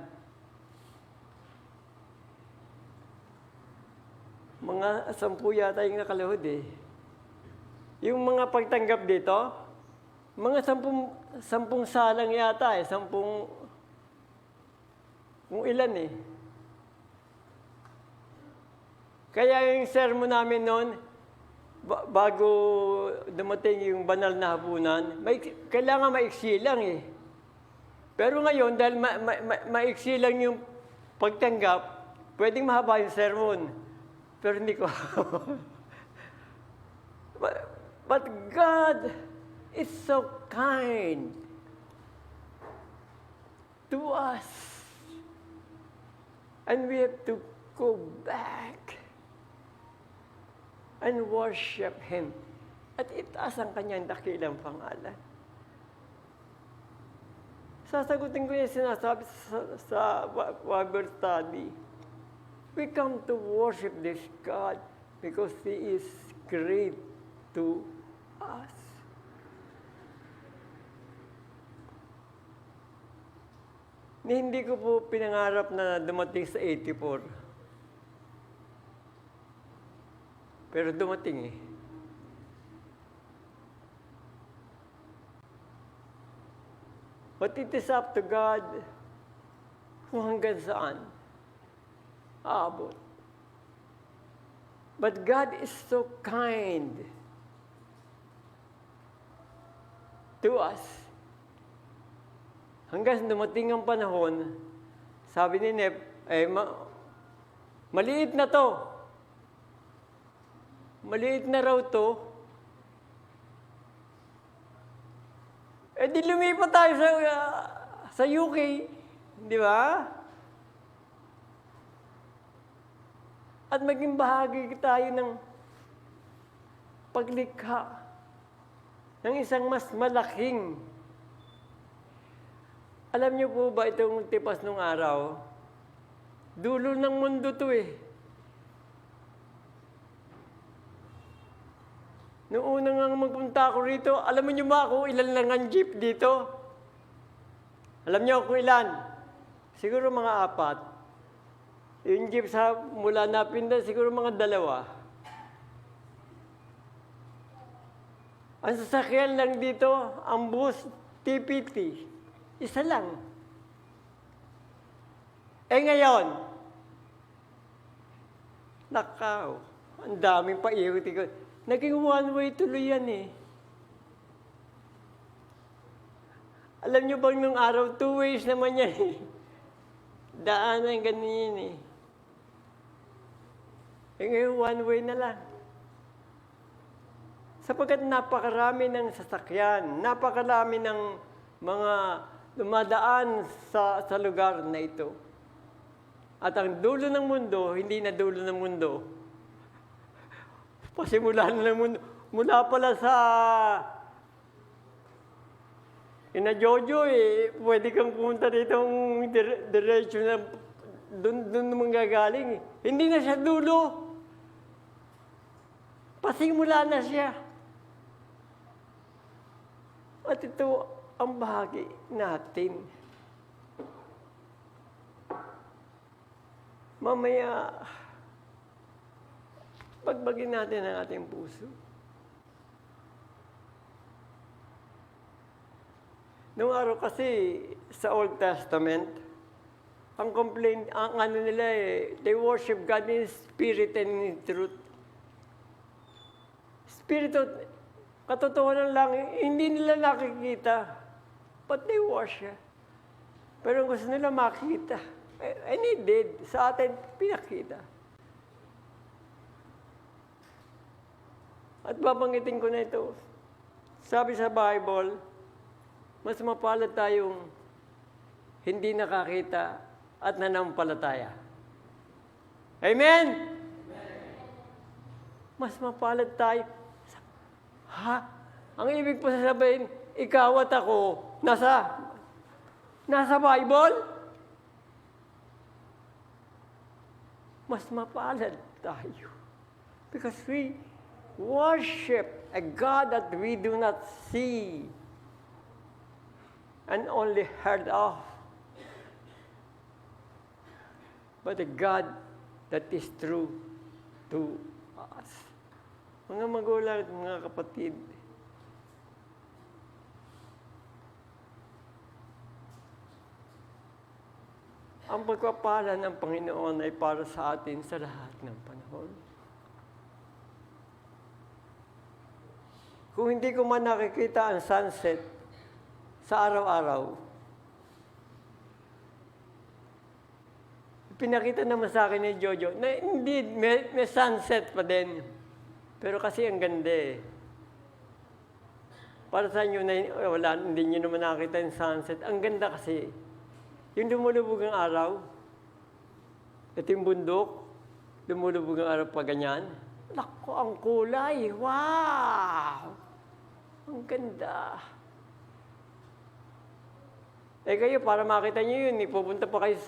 Mga 10 yata yung nakaluhod eh. Yung mga pagtanggap dito, mga 10 salang yata eh, 10, kung ilan eh. Kaya yung sermon namin noon, bago dumating yung banal na hapunan, kailangan maiksi lang eh. Pero ngayon, dahil maiksi lang yung pagtanggap, pwedeng mahaba yung sermon, pero hindi ko. but God is so kind to us. And we have to go back and worship Him. At itaas ang kanyang dakilang pangalan. Sasagutin ko yung sinasabi sa Bible study. We come to worship this God because He is great to us. Hindi ko po pinangarap na dumating sa 84. Pero dumating eh. But it is up to God kung hanggang saan aabot. But God is so kind to us. Hanggang dumating ang panahon, sabi ni Nep, maliit na to. Maliit na raw to. Di lumipat tayo sa UK. Di ba? At maging bahagi tayo ng paglikha ng isang mas malaking. Alam niyo po ba itong tipas nung araw? Dulo ng mundo to eh. Noong una nga magpunta ako rito, alam niyo ba kung ilan lang ang jeep dito? Alam niyo kung ilan? Siguro mga 4. Yung jeep mula Napinda, siguro mga 2. Ang sasakyan lang dito, ang bus, TPT. Isa lang. Ngayon, nakaw, ang daming paikot-ikot. Naging one-way tuloy yan eh. Alam niyo bang nung araw, 2 ways naman yan eh. Daanan ganyan eh. Ngayon, one way na lang. Sapagkat napakarami ng sasakyan, napakarami ng mga dumadaan sa lugar na ito. At ang dulo ng mundo, hindi na dulo ng mundo. Pasimula na ng mundo. Mula pala sa Jojo pwede kang pumunta dito ang diretso na doon manggagaling. Hindi na siya dulo. Pasimula na siya. At ito ang bahagi natin. Mamaya, pagbagin natin ang ating puso. Noong araw kasi sa Old Testament, ang complaint, ang ano nila they worship God in spirit and in truth. Spirit, katotohanan lang, hindi nila nakikita, but they worship. Pero gusto nila makita. And he did. Sa atin, pinakita. At babanggitin ko na ito. Sabi sa Bible, mas mapalad tayong hindi nakakita at nanampalataya. Amen? Mas mapalad tayo. Ha? Ang ibig po sasabihin, ikaw at ako, nasa Bible? Mas mapalad tayo. Because we worship a God that we do not see and only heard of. But a God that is true to us. Mga magulang at mga kapatid, ang pagpapala ng Panginoon ay para sa atin sa lahat ng panahon. Kung hindi ko man nakikita ang sunset sa araw-araw, pinakita naman sa akin ni Jojo na indeed, may sunset pa din. Pero kasi ang ganda eh. Para sa inyo na wala, hindi nyo naman nakita yung sunset. Ang ganda kasi, yung lumulubog ang araw, ito yung bundok, lumulubog ang araw pa ganyan. Naku, ang kulay! Wow! Ang ganda! Eh kayo, para makita nyo yun, pupunta pa kayo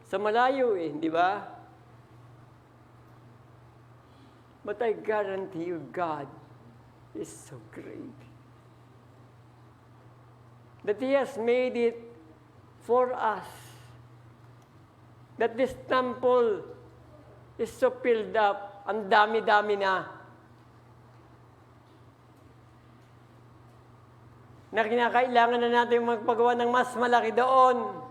sa malayo eh, di ba? But I guarantee you, God is so great. That He has made it for us. That this temple is so filled up. Ang dami-dami na. Na kinakailangan na natin magpagawa ng mas malaki doon.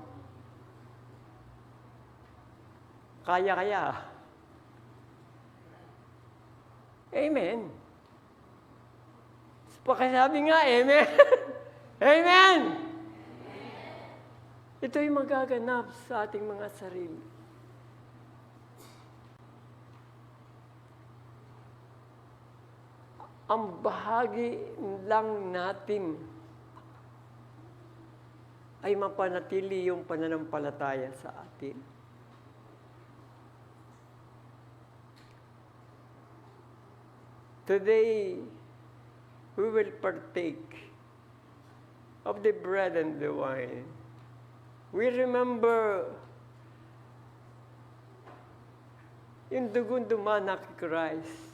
Kaya. Amen. Pakisabi nga, amen. Amen. Ito'y magaganap sa ating mga sarili. Ang bahagi lang natin ay mapanatili yung pananampalataya sa atin. Today, we will partake of the bread and the wine. We remember yung dugong dumanak kay Christ.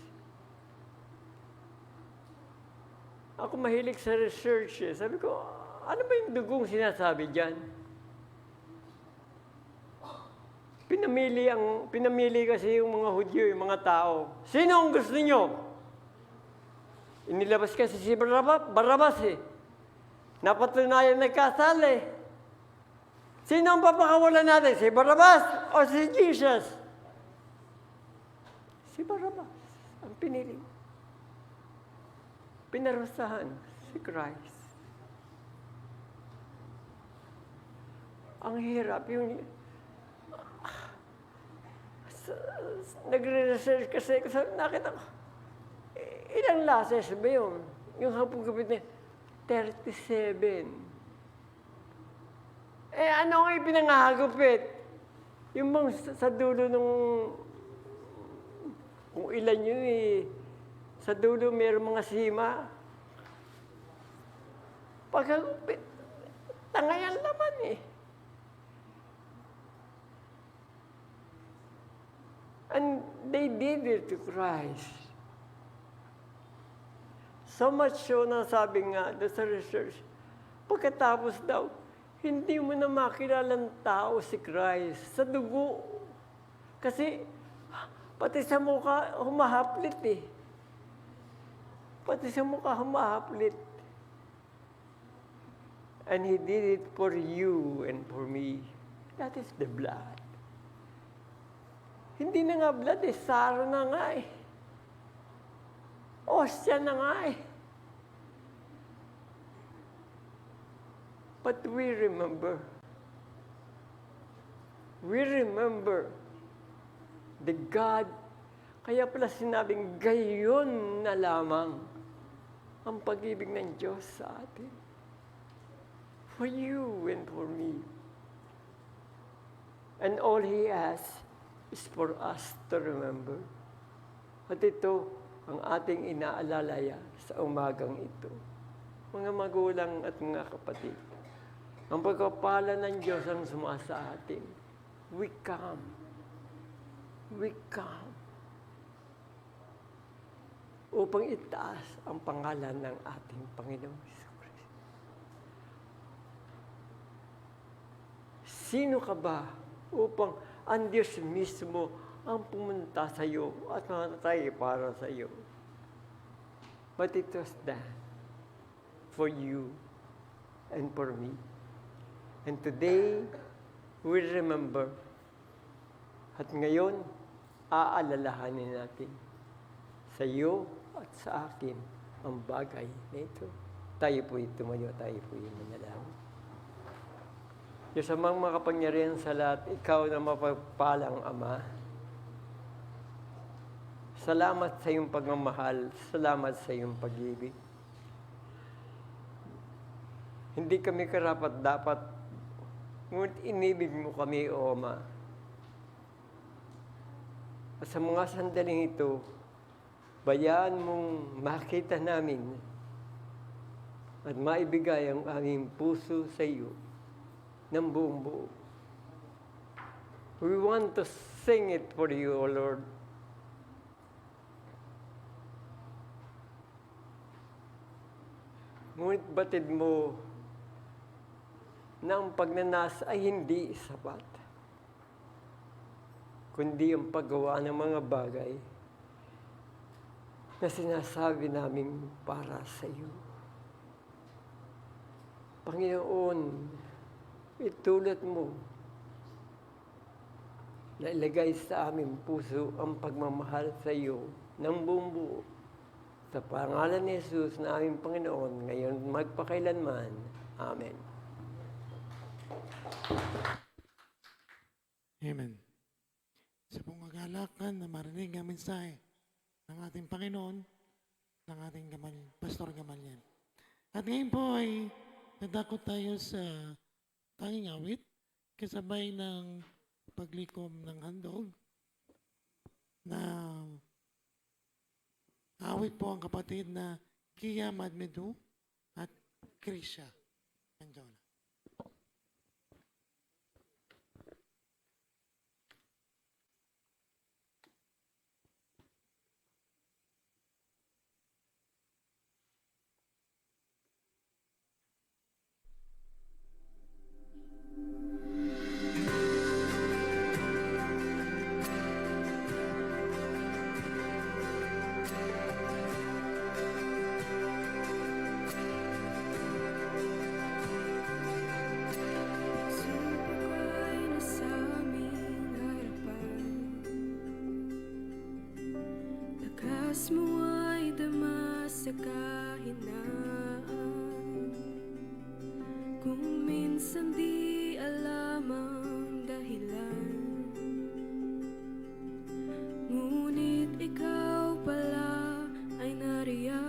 Ako mahilig sa research eh. Sabi ko, ano ba yung dugong sinasabi dyan? Pinamili kasi yung mga Hudyo, yung mga tao. Sino ang gusto niyo? Inilabas kasi si Barabas eh. Napatunayan nagkasal eh. Sino ang papakawalan natin? Si Barabas o si Jesus? Si Barabas ang pinili. Pinarusahan si Christ. Ang hirap yung nagre-research kasi nakita ko, ilang lases ba yun? Yung hapong kapit na 37. Eh ano nga ipinangahagupit? Yung mga sa dulo nung kung ilan yun eh, sa dulo mayroong mga sima. Pagkagupit, tangayan laman eh. And they did it to Christ. So much so na sabi nga doon sa research, pagkatapos daw, hindi mo na makilalang tao si Christ sa dugo. Kasi pati sa mukha humahaplit eh. Pati sa mukha humahaplit. And He did it for you and for me. That is the blood. Hindi na nga blood eh, saro na nga eh. Osya na nga eh. But we remember the God, kaya pala sinabing gayon na lamang ang pag-ibig ng Diyos sa atin. For you and for me. And all He asks is for us to remember. At ito, ang ating inaalalaya sa umagang ito. Mga magulang at mga kapatid, ang pagkapala ng Diyos ang sumasa atin. We come upang itaas ang pangalan ng ating Panginoong Jesucristo. Sino ka ba upang ang Diyos mismo ang pumunta sa iyo at mamatay para sa iyo? But it was done for you and for me. And today, we remember. At ngayon, aalalahanin natin sa iyo at sa akin ang bagay na ito. Tayo po'y tumayo, tayo po'y manalangin. Diyos amang makapangyarihan sa lahat, ikaw na mapagpalang Ama. Salamat sa iyong pagmamahal, salamat sa iyong pag-ibig. Hindi kami karapat-dapat, ngunit inibig mo kami, O Ama. At sa mga sandaling ito, bayaan mong makita namin at maibigay ang aming puso sa iyo ng buong buo. We want to sing it for you, O Lord. Ngunit batid mo na ang pagnanas ay hindi sapat, kundi ang paggawa ng mga bagay na sinasabi namin para sa iyo. Panginoon, itulot mo na ilagay sa aming puso ang pagmamahal sa iyo ng buong buo. Sa pangalan ni Jesus na aming Panginoon, ngayon magpakailanman. Amen. Amen. Sa pong magalakan na marinig ang mensahe ng ating Panginoon, ng ating Pastor Gamaliel. At ngayon po ay nadako tayo sa tanging awit, kasabay ng paglikom ng handog, na awit po ang kapatid na Kia Madmedu at Krisha Anjola. Sumukay na sa aming harapan, lakas mo ay dama sa kahinaan. Kung minsan di alam ang dahilan, ngunit ikaw pala ay nariyan.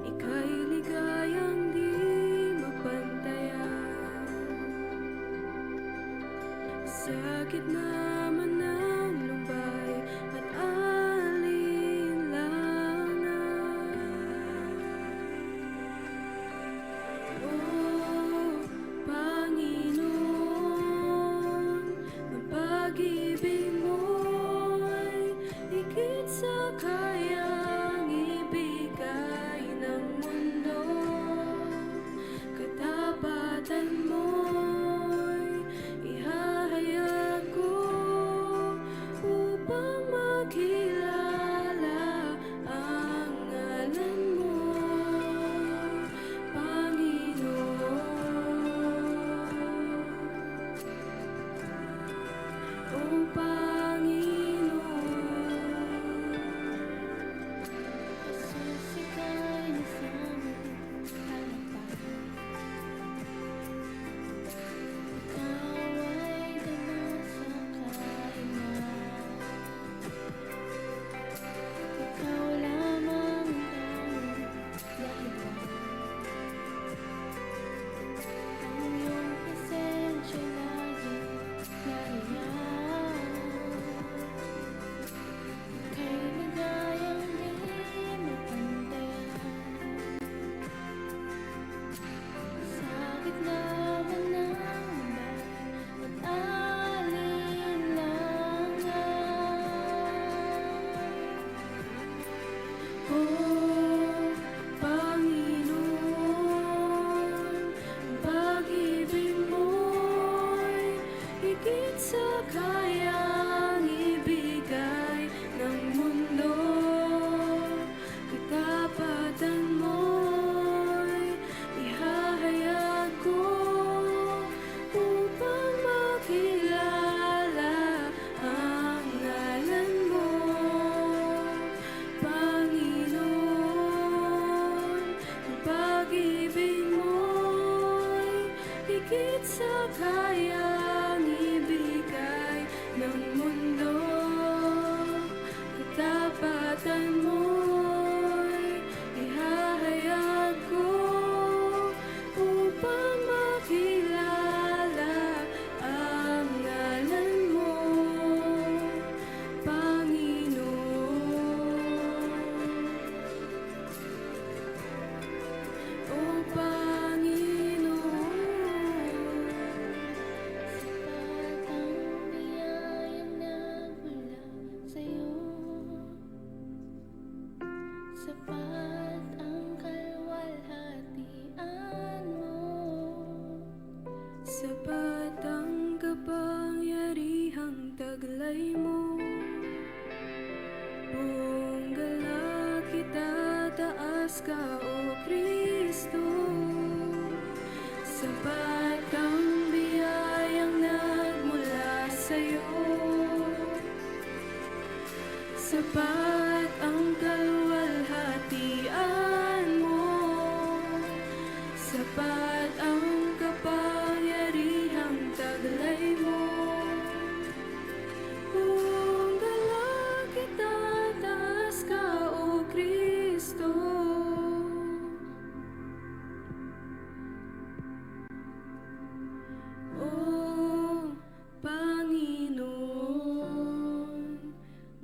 Ika'y ligayang di mapantayan. Sa gitna man ng lumbay at alinlangan, O Panginoon, ang pag-ibig mo'y higit sa kayang ibigay ng mundo. Katapatan mo'y ihahayag ko kayang ibigay ng mundo. Katapatan mo'y ihahayag ko upang makilala ang ngalan mo, Panginoon. O Panginoon, sapat ang biyayang nagmula sa'yo, sapat ang kalwalhatian mo, sapat ang kapangyarihang taglay mo. Buong galak itataas ka, O Kristo. Sapat ang biyayang nagmula sa'yo, sapat ang kalwalhatian mo, sapat ang kapangyarihang taglay mo. Buong galak itataas ka, O Kristo. O Panginoon,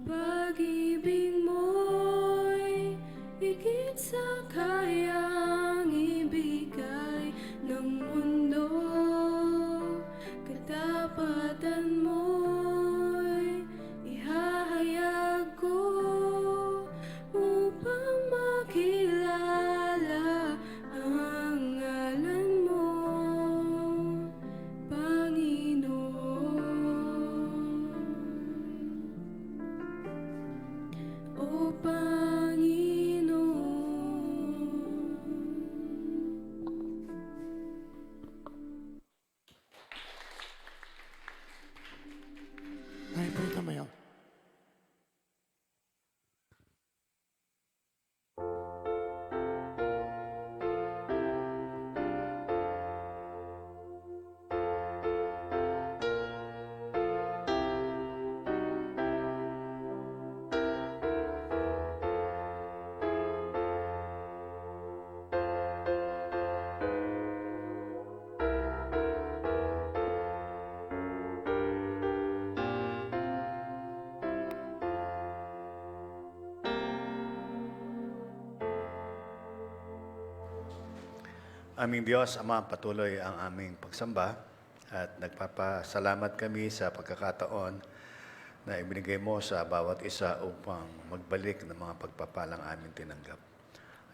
pag-ibig mo'y higit sa kayang ibigay ng mundo. Katapatan mo'y ihahayag ko upang makilala ang ngalan mo, Panginoon. O Panginoon. Ay, po tamayo. Aming Diyos, Ama, patuloy ang aming pagsamba at nagpapasalamat kami sa pagkakataon na ibinigay mo sa bawat isa upang magbalik ng mga pagpapalang aming tinanggap.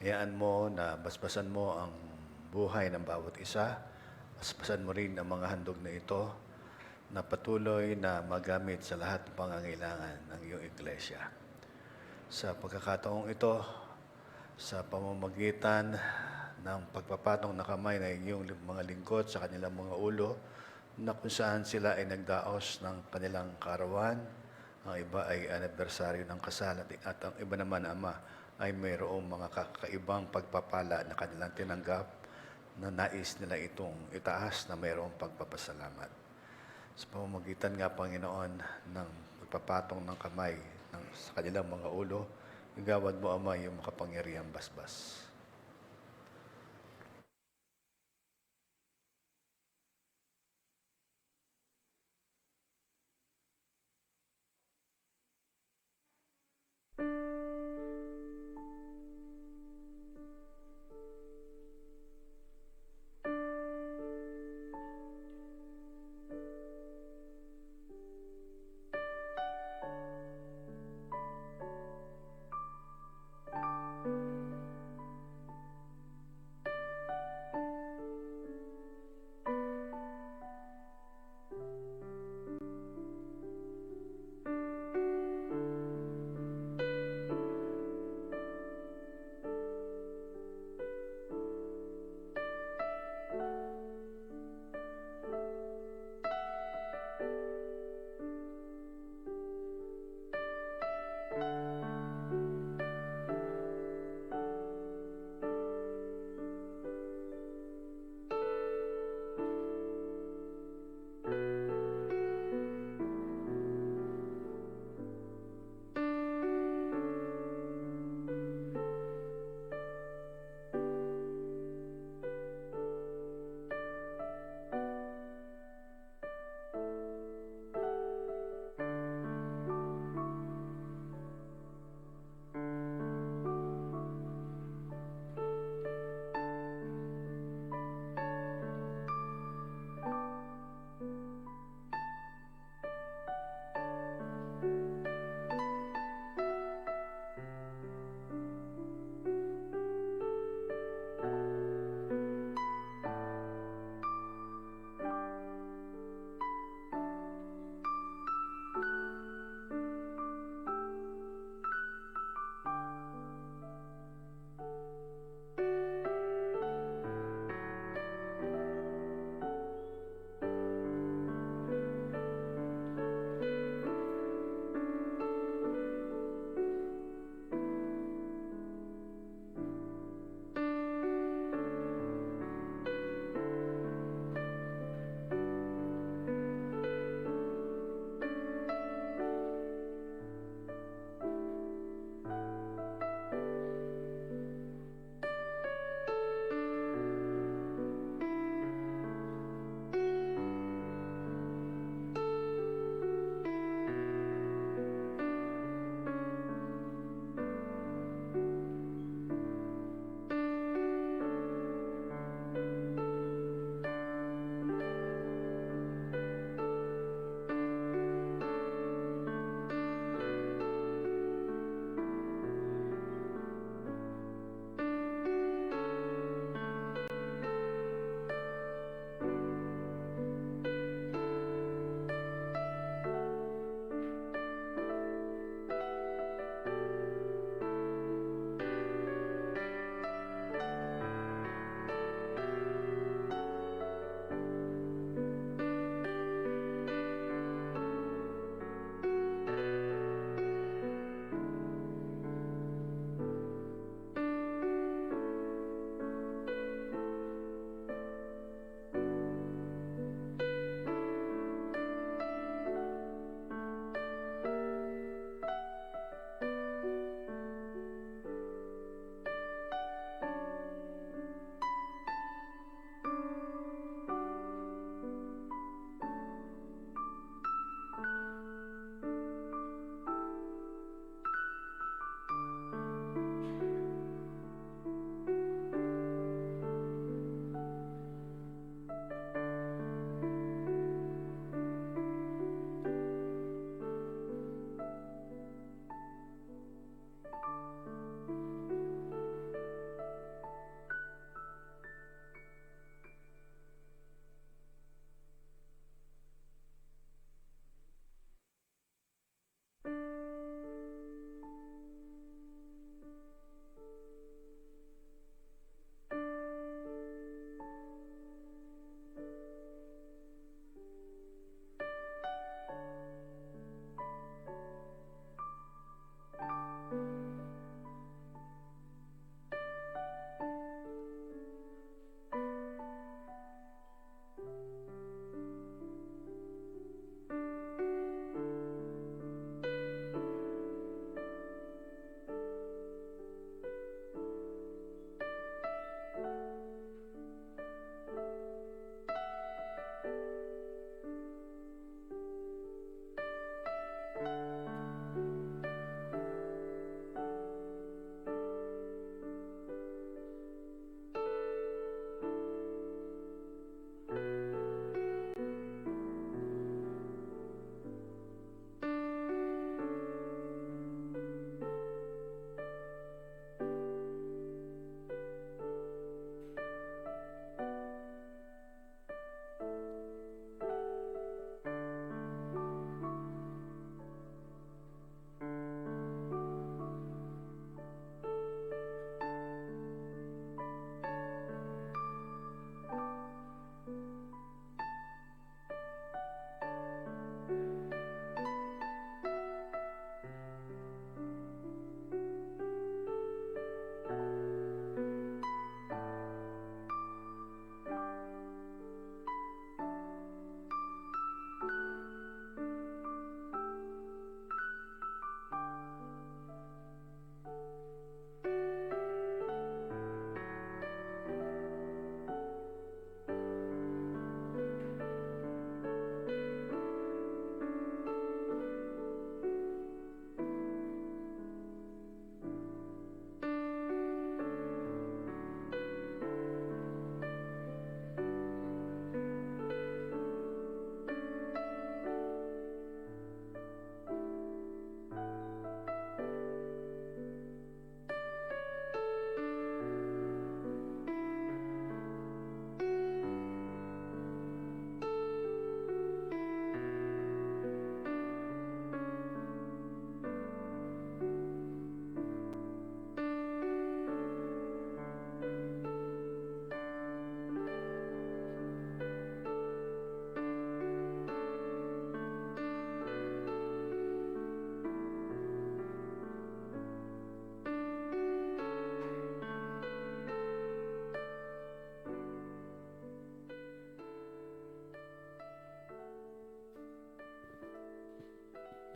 Hayaan mo na basbasan mo ang buhay ng bawat isa, basbasan mo rin ang mga handog na ito na patuloy na magamit sa lahat ng pangangailangan ng iyong iglesia. Sa pagkakataong ito, sa pamamagitan ng pagpapatong na kamay ng iyong mga lingkod sa kanilang mga ulo, na kung saan sila ay nagdaos ng kanilang karawan, ang iba ay anibersaryo ng kasal at ang iba naman, Ama, ay mayroong mga kakaibang pagpapala na kanilang tinanggap na nais nila itong itaas na mayroong pagpapasalamat. Sa pamamagitan nga, Panginoon, ng pagpapatong ng kamay sa kanilang mga ulo, igawad mo, Ama, yung makapangyarihang basbas.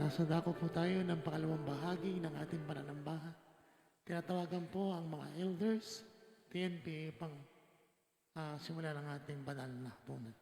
Nasa dako po tayo ng pangalawang bahagi ng ating pananambahan. Tinatawagan po ang mga elders, TNP, pang simula ng ating banal na hapunan.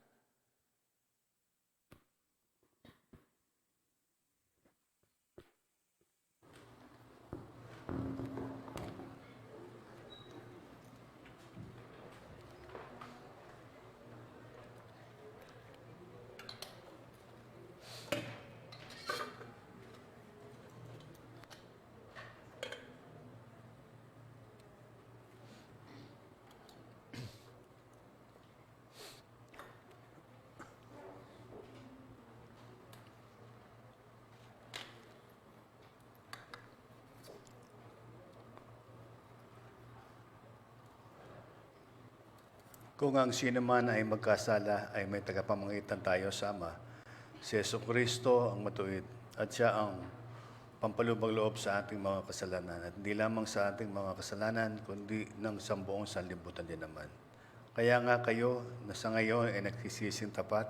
Kung ang sino man ay magkasala ay may tagapamagitan tayo sa Ama, si Jesucristo ang matuwid at siya ang pampalubag loob sa ating mga kasalanan at hindi lamang sa ating mga kasalanan kundi ng sambuong sanlibutan din naman. Kaya nga kayo na sa ngayon ay nagsisising tapat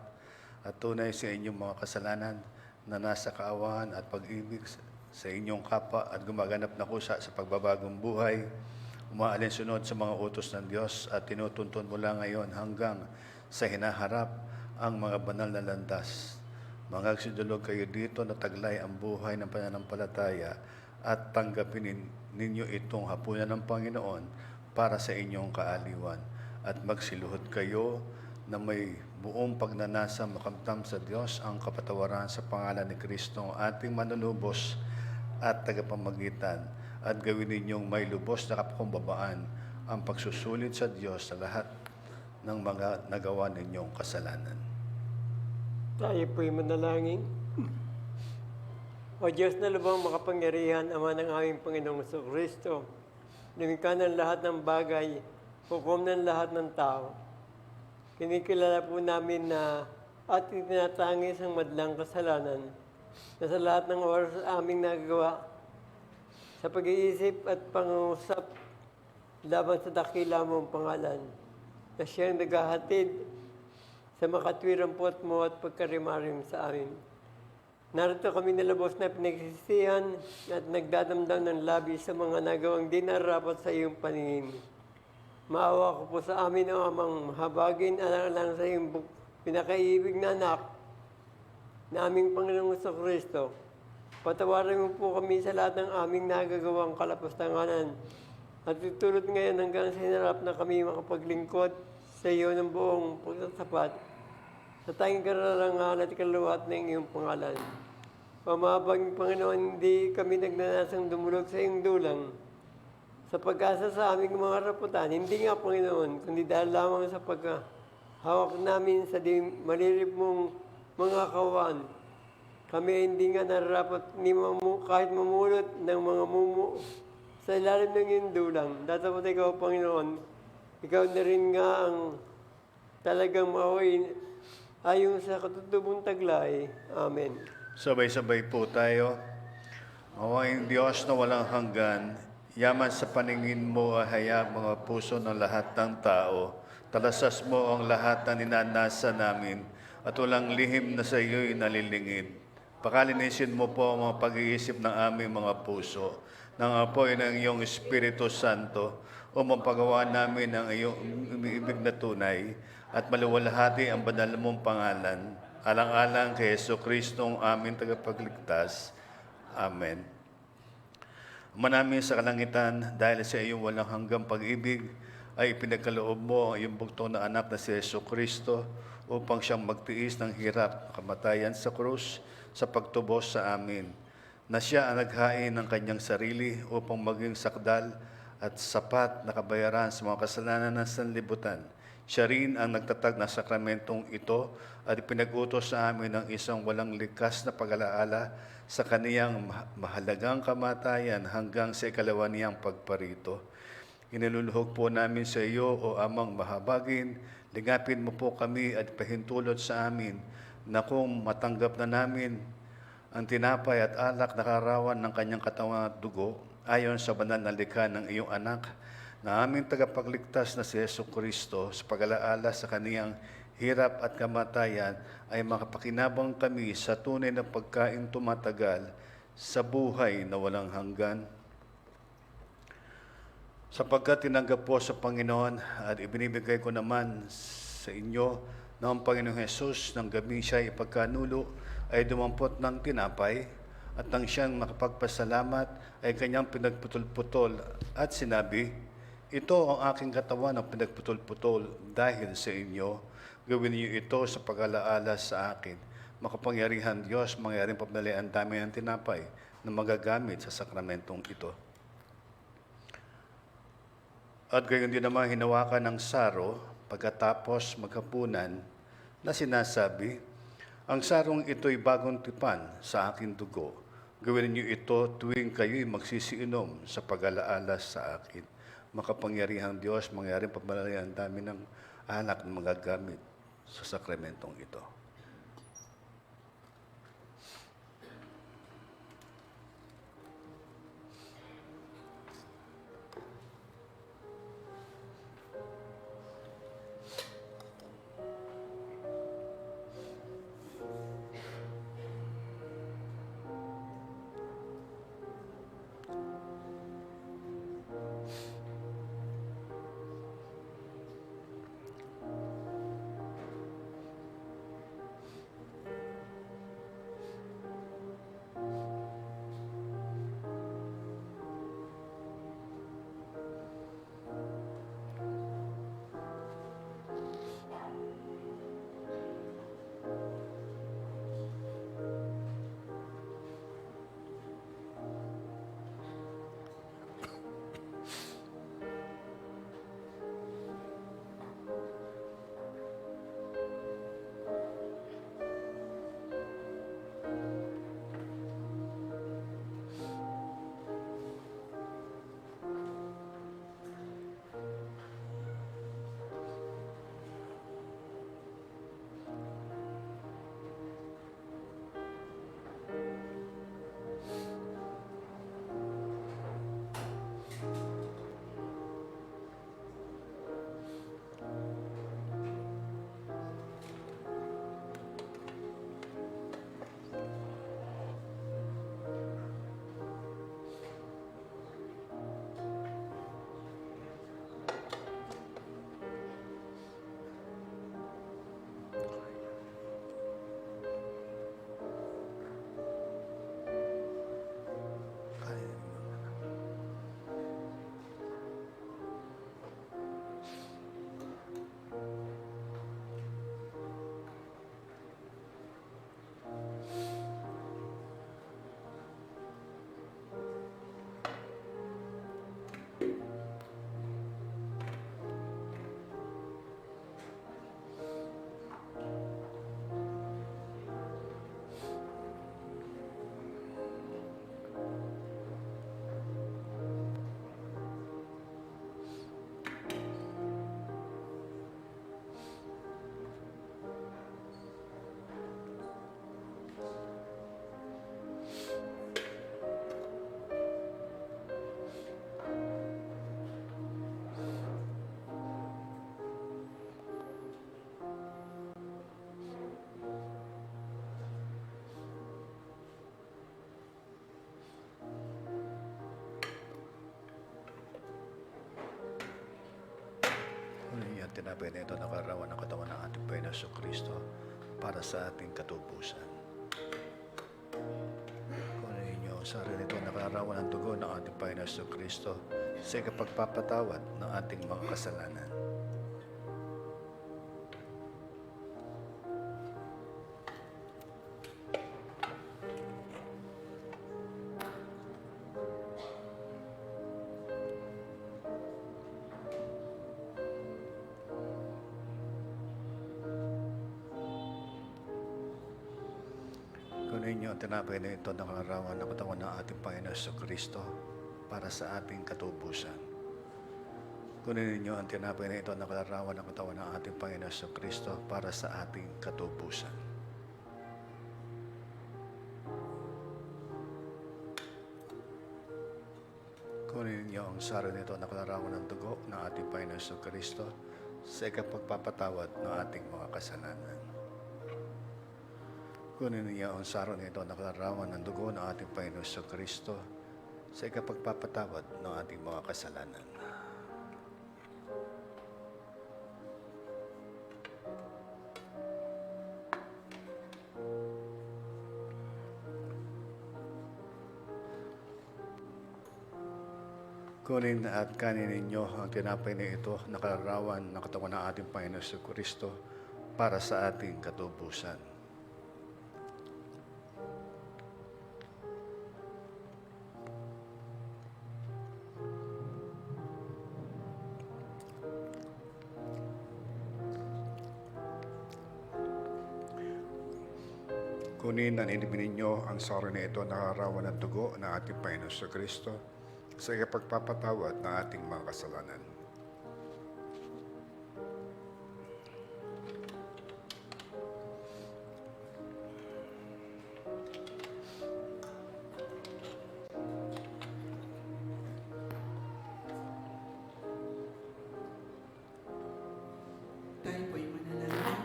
at tunay sa inyong mga kasalanan na nasa kaawahan at pag-ibig sa inyong kapwa at gumaganap na kusa sa pagbabagong buhay, umaalinsunod sa mga utos ng Diyos at tinutuntun mula ngayon hanggang sa hinaharap ang mga banal na landas. Magsidulog kayo dito na taglay ang buhay ng pananampalataya at tanggapin ninyo itong hapunan ng Panginoon para sa inyong kaaliwan. At magsiluhod kayo na may buong pagnanasa makamtam sa Diyos ang kapatawaran sa pangalan ni Kristo, ating manunubos at tagapamagitan, at gawin ninyong may lubos na kapakumbabaan ang pagsusulit sa Diyos sa lahat ng mga nagawa ninyong kasalanan. Tayo po'y manalangin. O Diyos na lubang makapangyarihan, Ama ng aming Panginoong Kristo, lumikha ng lahat ng bagay, hukom ng lahat ng tao. Kinikilala po namin na ating tinatangis ang madlang kasalanan na sa lahat ng oras aming nagagawa sa pag-iisip at pangusap laban sa dakila mong pangalan, na siyang naghahatid sa makatwirang puot mo at pagkarimarim sa amin. Narito kami nilabos na pinagsisihan at nagdadamdam ng labis sa mga nagawang di nararapat sa iyong paningin. Maawa ko po sa amin o Amang mahabagin alang sa iyong pinakaibig na anak na aming Panginoong Kristo. Patawarin mo po kami sa lahat ng aming nagagawang kalapastanganan at itulot ngayon hanggang sa hinarap na kami makapaglingkod sa iyo ng buong pagsasapat sa tanging kararangan at kaluwat ng iyong pangalan. Pamabaging Panginoon, hindi kami nagnanasang dumulog sa iyong dulang sa pag-asa sa aming mga raputan. Hindi nga, Panginoon, kundi dahil lamang sa pagkahawak namin sa di malirip mong mga kawan. Kami hindi nga nararapat ni kahit mamulot ng mga mumu sa ilalim ng iyong dulang. Datapat ikaw, Panginoon, ikaw na rin nga ang talagang mauwi ayon sa katutubong taglay. Amen. Sabay-sabay po tayo. Awaing Diyos na walang hanggan, yaman sa paningin mo ay hayag mga puso ng lahat ng tao. Talasas mo ang lahat na ninanasa namin at walang lihim na sa iyo'y nalilingid. Pakalinisin mo po ang mga pag-iisip ng aming mga puso ng apoy ng iyong Espiritu Santo o mapagawa namin ang iyong umiibig na tunay at maluwalhati ang banal mong pangalan. Alang-alang kay Jesucristo ang aming tagapagligtas. Amen. Ama namin sa kalangitan, dahil sa iyong walang hanggang pag-ibig, ay pinagkaloob mo ang iyong bugtong na anak na si Jesucristo upang siyang magtiis ng hirap, kamatayan sa krus, sa pagtubos sa amin, na siya ang naghain ng kanyang sarili upang maging sakdal at sapat na kabayaran sa mga kasalanan ng sanlibutan. Siya rin ang nagtatag ng sakramentong ito at pinag-utos sa amin ng isang walang likas na pag-alaala sa kaniyang mahalagang kamatayan hanggang sa ikalawa niyang pagparito. Iniluluhog po namin sa iyo, O Amang mahabagin, ligapin mo po kami at pahintulot sa amin na kung matanggap na namin ang tinapay at alak na karawan ng kanyang katawan at dugo, ayon sa banal na likha ng iyong anak, na aming tagapagligtas na si Jesucristo sa pag-alaala sa kaniyang hirap at kamatayan, ay makapakinabang kami sa tunay na pagkain tumatagal sa buhay na walang hanggan. Sapagkat tinanggap po sa Panginoon at ibinibigay ko naman sa inyo na ang Panginoong Hesus ng gabi siya ipagkanulo ay dumampot ng tinapay at nang siyang makapagpasalamat ay kanyang pinagputol-putol at sinabi, "Ito ang aking katawan ng pinagputol-putol dahil sa inyo. Gawin niyo ito sa pag-alaala sa akin." Makapangyarihan Diyos, mangyaring pamalayan dami ng tinapay na magagamit sa sakramentong ito. At gayon din naman hinawakan ng saro pagkatapos maghapunan na sinasabi, "Ang sarong ito'y bagong tipan sa aking dugo. Gawin niyo ito tuwing kayo'y magsisiinom sa pag-alaala sa akin." Makapangyarihang Diyos, mangyaring pamalayan dami ng alak na magagamit sa sakramentong ito. At tinapay na ito nakarawan ng katawan ng ating Panginoon sa Kristo para sa ating katubusan. Kunin ninyo ang sarili nito nakarawan ng dugo ng ating Panginoon sa Kristo sa ikapagpapatawad ng ating mga kasalanan. Kunin niyo ang tinapay na ito nakarawan ng katawan ng ating Panginoon sa Kristo para sa ating katubusan. Kunin niyo ang tinapay na ito nakarawan ng katawan ng ating Panginoon sa Kristo para sa ating katubusan. Kunin niyo ang saro nito nakarawan ng dugo ng ating Panginoon sa Kristo sa ikapagpapatawad ng ating mga kasalanan. Kunin niya ang saro nito na kalarawan ng dugo ng ating Panginoon sa Kristo sa ikapagpapatawad ng ating mga kasalanan. Kunin at kanin ninyo ang tinapay na ito na kalarawan ng katawan ng ating Panginoon sa Kristo para sa ating katubusan. Kunin at inumin ninyo ang saro na ito na kalarawan ng dugo ng ating Panginoon sa Kristo sa ikapagpapatawad ng ating mga kasalanan. Tayo po'y manalangin.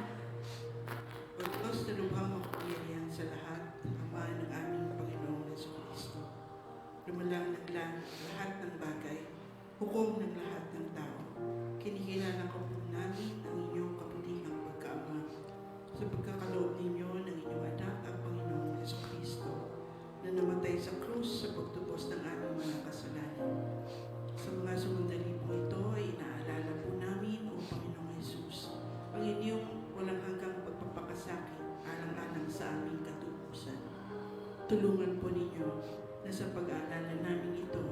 O Diyos na lubhang makapangyarihan sa lahat, Ama ng aming Panginoong Jesucristo. Lumalang naglaan ang lahat ng bagay, hukom ng lahat ng tao. Kinikilala ko po namin ang inyong kabutihang pagkaama sa pagkakaloob ninyo ng inyong anak ang Panginoong Jesucristo na namatay sa krus sa pagtubos ng aming mga kasalanan. Sa mga sumandali po ito ay inaalala po namin, O Panginoong Jesus, ang inyong walang hanggang pagpapakasakit alang-alang sa aming katubusan. Tulungan po ninyo na sa pag-aalala namin ito,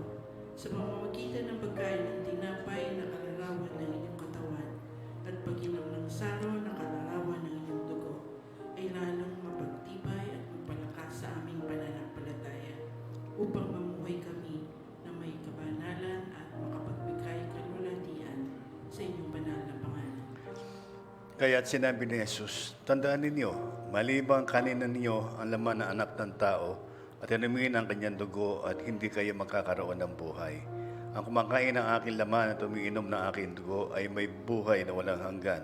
sa pamamagitan ng pagkain ng tinapay na kalarawan ng inyong katawan at pag-inom ng saro na kalarawan ng inyong dugo, ay lalong mapagtibay at magpalakas sa aming pananampalataya upang mamuhay kami na may kabanalan at makapagbigay kalwalhatian sa inyong banal na pangalan. Kaya't sinabi ni Jesus, tandaan ninyo, malibang kanin ninyo ang laman ng anak ng tao, at inumin ang kanyang dugo at hindi kayo magkakaroon ng buhay. Ang kumakain ng aking laman at umiinom ng aking dugo ay may buhay na walang hanggan.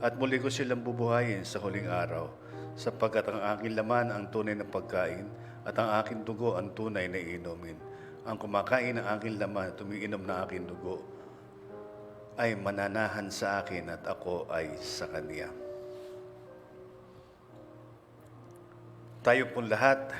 At muli ko silang bubuhayin sa huling araw, sapagkat ang aking laman ang tunay na pagkain at ang aking dugo ang tunay na inumin. Ang kumakain ng aking laman at umiinom ng aking dugo ay mananahan sa akin at ako ay sa kanya. Tayo pong lahat,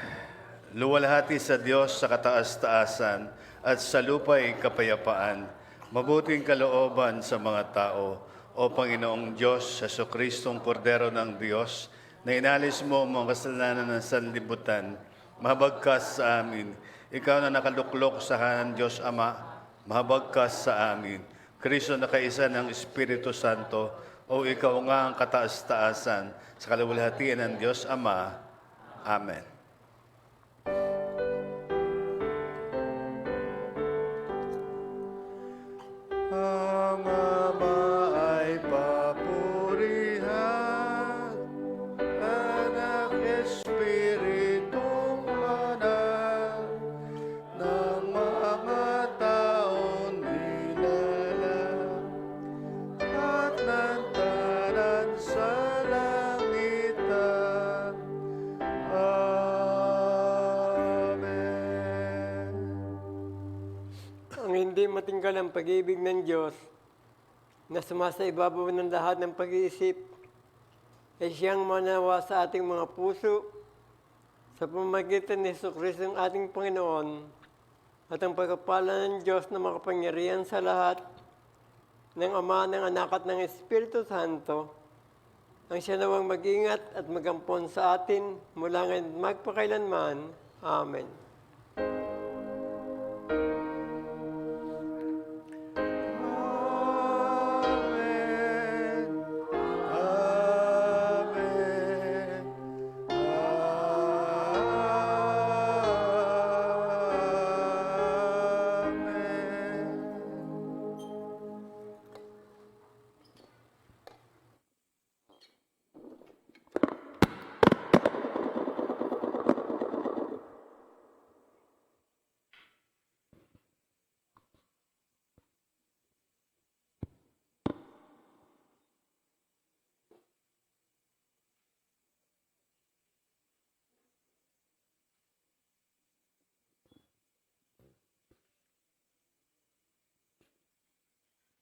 luwalhati sa Diyos sa kataas-taasan at sa lupa'y kapayapaan, mabuting kalooban sa mga tao, O Panginoong Diyos, sa Jesucristong Kordero ng Diyos, na inalis mo ang mga kasalanan ng sanlibutan, mahabagkas sa amin. Ikaw na nakaluklok sa kanan Diyos Ama, mahabagkas sa amin. Kristo na kaisa ng Espiritu Santo, o ikaw nga ang kataas-taasan sa kaluwalhatian ng Diyos Ama. Amen. Ang Ama ay papurihan, Anak Espiritong Banal, ng mga taon nilalang, at ng tanan sa langitan. Amen. Ang hindi matingkal ang pag-ibig ng Diyos na sumasa ibabaw ng lahat ng pag-iisip ay siyang manawa sa ating mga puso sa pamamagitan ni Jesucristo ang ating Panginoon at ang pagkapala ng Diyos na makapangyarihan sa lahat ng Ama, ng Anak at ng Espiritu Santo ang siya nawang mag-ingat at magampon sa atin mula ngayon at magpakailanman. Amen. Amen. Amen.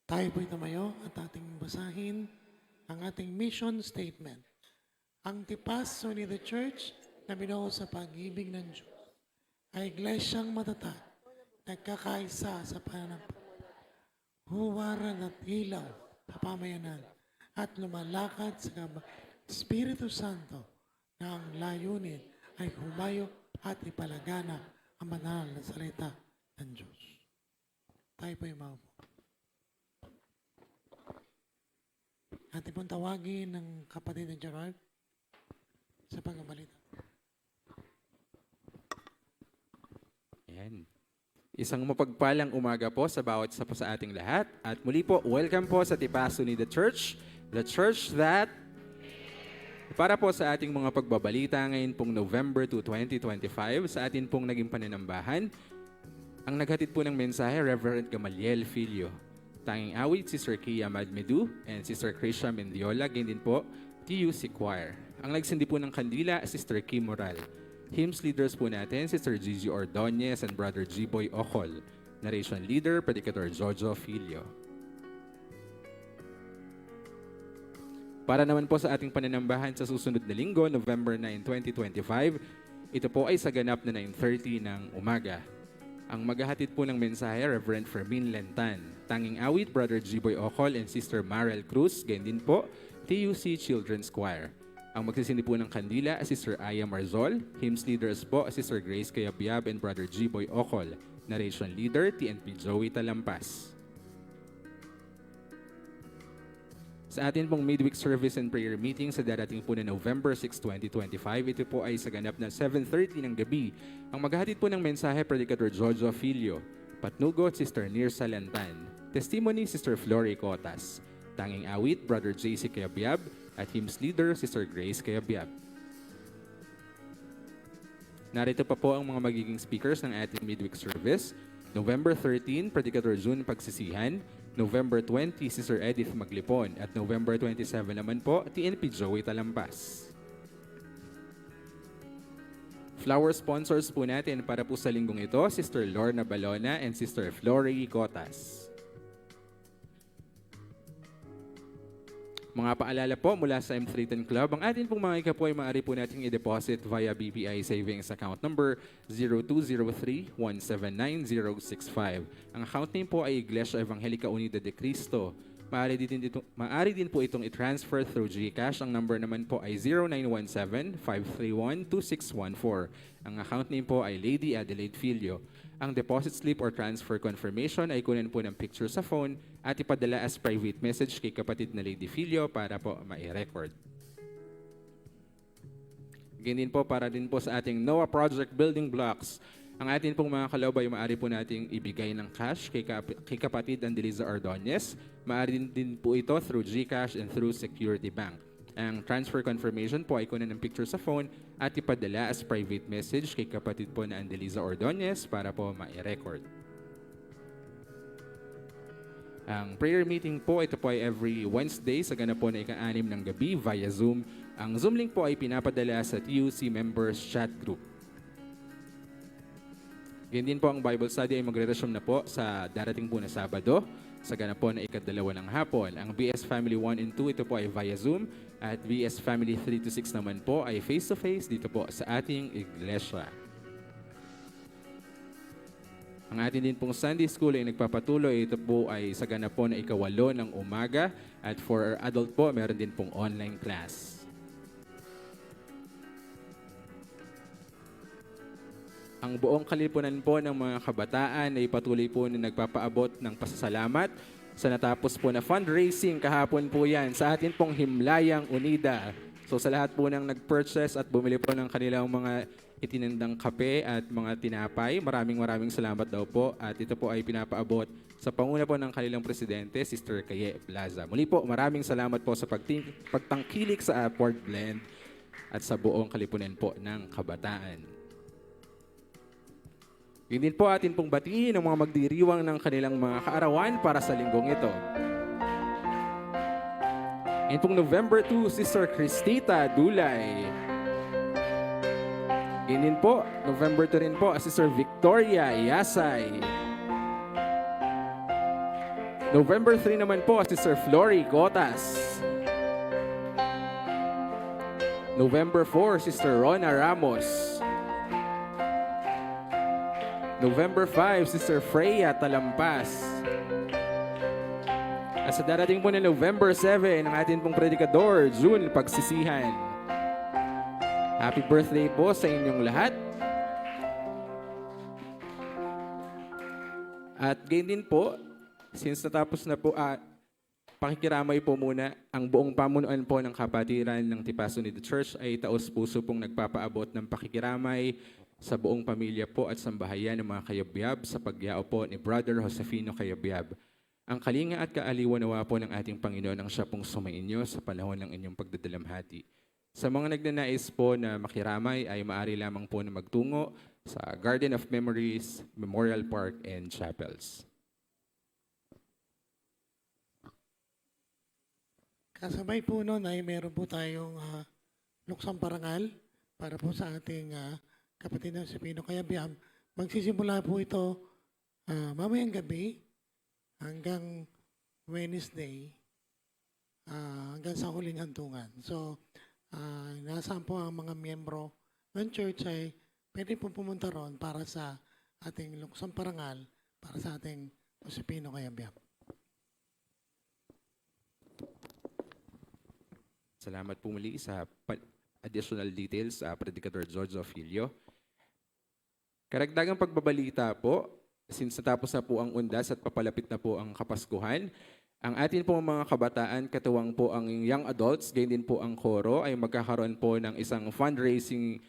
Tayo po'y tumayo at ating basahin ang ating mission statement. Ang tipas ni the Church na binuo sa pag-ibig ng Diyos ay iglesyang matatag, nagkakaisa sa pananampalataya, huwaran at ilaw sa pamayanan, at lumalakad sa Espiritu Santo na ang layunin ay humayo at ipalaganap ang banal na salita ng Diyos. Tayo po'y maupo. Atin pong tawagin ng kapatid na Gerard sa pagbabalita. Ayan. Isang mapagpalang umaga po sa bawat isa po sa ating lahat. At muli po, welcome po sa Tipaso ni the Church that para po sa ating mga pagbabalita ngayon pong November 2, 2025, sa atin pong naging pananambahan, ang naghatid po ng mensahe, Reverend Gamaliel Filio. Tanging awit, Sister Kia Madmedu and Sister Krisha Mendiola, ganyan din po, TUC Choir. Ang nagsindi po ng kandila, Sister Kim Moral. Hymns leaders po natin, Sister Gigi Ordonez and Brother G-Boy Ocol. Narration leader, Predicator Jojo Filio. Para naman po sa ating pananambahan sa susunod na linggo, November 9, 2025, ito po ay sa ganap na 9:30 ng umaga. Ang maghahatid po ng mensahe, Reverend Fermin Lentan. Tanging awit, Brother G-Boy Ocol and Sister Marel Cruz, ganyan din po, TUC Children's Choir. Ang magsisindi po ng kandila, Sister Aya Marzol. Hymns leaders po, Sister Grace Kayabyab and Brother G-Boy Ocol. Narration leader, TNP Joey Talampas. Sa atin pong midweek service and prayer meeting sa darating po na November 6, 2025, ito po ay sa ganap na 7:30 ng gabi. Ang maghahatid po ng mensahe, Predicator Jojo Filio. Patnugot, Sister Nirsa Lantan. Testimony, Sister Flory Cotas. Tanging awit, Brother JC Kayabyab. At hymns leader, Sister Grace Kayabyab. Narito pa po ang mga magiging speakers ng ating midweek service. November 13, Predicator June Pagsisihan. November 20, Sister Edith Maglipon. At November 27 naman po, TNP Joey Talampas. Flower sponsors po natin para po sa linggong ito, Sister Lorna Balona and Sister Flory Cotas. Mga paalala po mula sa M310 Club, ang atin pong mga ika po ay maaari po nating i-deposit via BPI Savings Account Number 0203-179-065. Ang account name po ay Iglesia Evangelica Unida de Cristo. Maaari din po itong i-transfer through GCash. Ang number naman po ay 0917-531-2614. Ang account name po ay Lady Adelaide Filio. Ang deposit slip or transfer confirmation ay kunin po ng picture sa phone at ipadala as private message kay kapatid na Lady Filio para po ma-record. Ganyan po para din po sa ating NOAA Project Building Blocks. Ang atin pong mga kaloob ay maaari po nating ibigay ng cash kay kapatid Andeliza Ordonez. Maaari din po ito through GCash and through Security Bank. Ang transfer confirmation po ay kunin ng picture sa phone at ipadala as private message kay kapatid po na Andeliza Ordonez para po ma-record. Ang prayer meeting po, ito po ay every Wednesday sa ganap po na ika-6 ng gabi via Zoom. Ang Zoom link po ay pinapadala sa TUC Members Chat Group. Ganyan din po ang Bible study ay magre-resume na po sa darating po na Sabado sa ganap po na ika-2 ng hapon. Ang BS Family 1 and 2, ito po ay via Zoom. At BS Family 3 to 6 naman po ay face-to-face dito po sa ating iglesia. Ang atin din pong Sunday School ay nagpapatuloy. Ito po ay sa ganap po na ika-8 ng umaga. At for adult po, meron din pong online class. Ang buong kalipunan po ng mga kabataan ay patuloy po na nagpapaabot ng pasasalamat sa natapos po na fundraising kahapon po yan sa atin pong Himlayang Unida. So sa lahat po ng nag-purchase at bumili po ng kanilang mga itinindang kape at mga tinapay, maraming salamat daw po. At ito po ay pinapaabot sa panguna po ng kanilang presidente, Sister Kaye Plaza. Muli po, maraming salamat po sa pagtangkilik sa Upward Blend at sa buong kalipunan po ng kabataan. Yun din po atin pong batiin ang mga magdiriwang ng kanilang mga kaarawan para sa linggong ito. Ngayon pong November 2, Sister Cristita Dulay. Yun din po, November 2 rin po, Sister Victoria Yasay. November 3 naman po, Sister Flory Gotas. November 4, Sister Rona Ramos. November 5, Sister Freya Talampas. At sa darating po na November 7, ang atin pong predikador, June Pagsisihan. Happy birthday po sa inyong lahat. At gayon din po, since natapos na po, pakikiramay po muna, ang buong pamunuan po ng kapatiran ng Tipaso Unida Church ay taos-puso pong nagpapaabot ng pakikiramay sa buong pamilya po at sambahayan ng mga kayabyab sa pagyao po ni Brother Josefino Kayabyab. Ang kalinga at kaaliwan nawa po ng ating Panginoon ang siya pong sumainyo sa panahon ng inyong pagdadalamhati. Sa mga nagnanais po na makiramay ay maaari lamang po na magtungo sa Garden of Memories, Memorial Park, and Chapels. Kasabay po nun ay meron po tayong luksang parangal para po sa ating kapatid na si Pino Kayabyab. Magsisimula po ito mamayang gabi hanggang Wednesday, hanggang sa huling hantungan. So, nasaan po ang mga miyembro ng church ay pwede po pumunta ron para sa ating luksang parangal, para sa ating Josefino Kayabyab. Salamat po muli sa additional details sa Predicador George Ofilio. Karagdagang pagbabalita po, since natapos na po ang undas at papalapit na po ang Kapaskuhan, ang atin po mga kabataan, katuwang po ang young adults, gayon din po ang koro, ay magkakaroon po ng isang fundraising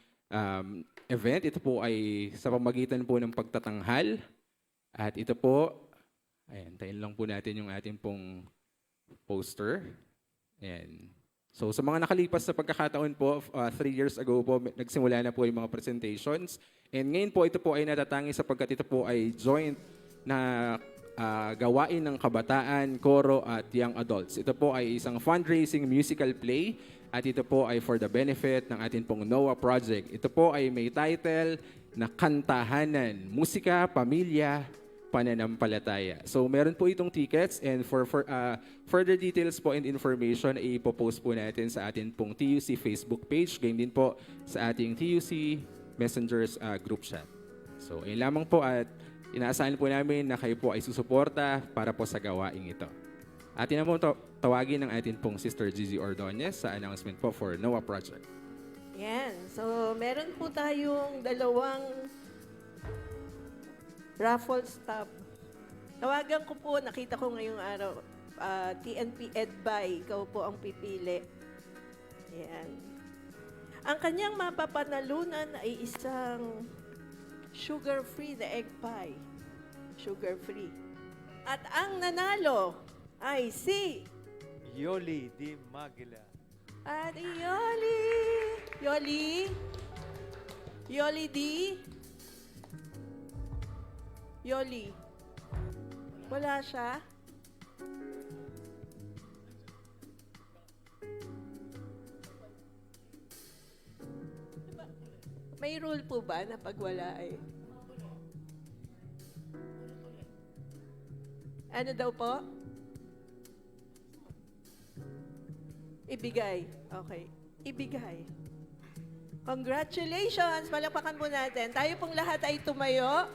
event. Ito po ay sa pamagitan po ng pagtatanghal. At ito po, ayan, tayin lang po natin yung ating pong poster. Ayan. So sa mga nakalipas sa pagkakataon po, 3 years ago po, nagsimula na po yung mga presentations. And ngayon po, ito po ay natatangi sapagkat ito po ay joint na gawain ng kabataan, koro at young adults. Ito po ay isang fundraising musical play at ito po ay for the benefit ng ating pong NOAA project. Ito po ay may title na Kantahanan, Musika, Pamilya, Pananampalataya. So meron po itong tickets and for further details po and information ay ipopost po natin sa ating pong TUC Facebook page, game din po sa ating TUC Messengers group chat. So ayun lamang po at inaasahan po namin na kayo po ay susuporta para po sa gawaing ito. Atin na po tawagin ng ating pong Sister Gigi Ordonez sa announcement po for NOAA Project. Yan. So, meron po tayong dalawang raffle stub. Tawagan ko po, nakita ko ngayong araw, TNP EdBuy, ikaw po ang pipili. Yan. Ang kanyang mapapanalunan ay isang sugar-free na egg pie. Sugar-free. At ang nanalo ay si Yoli Di Magila. At Yoli. Yoli Di. Yoli. Wala siya? May rule po ba na pag wala ay? Ano daw po? Ibigay. Okay. Ibigay. Congratulations! Palakpakan po natin. Tayo pong lahat ay tumayo.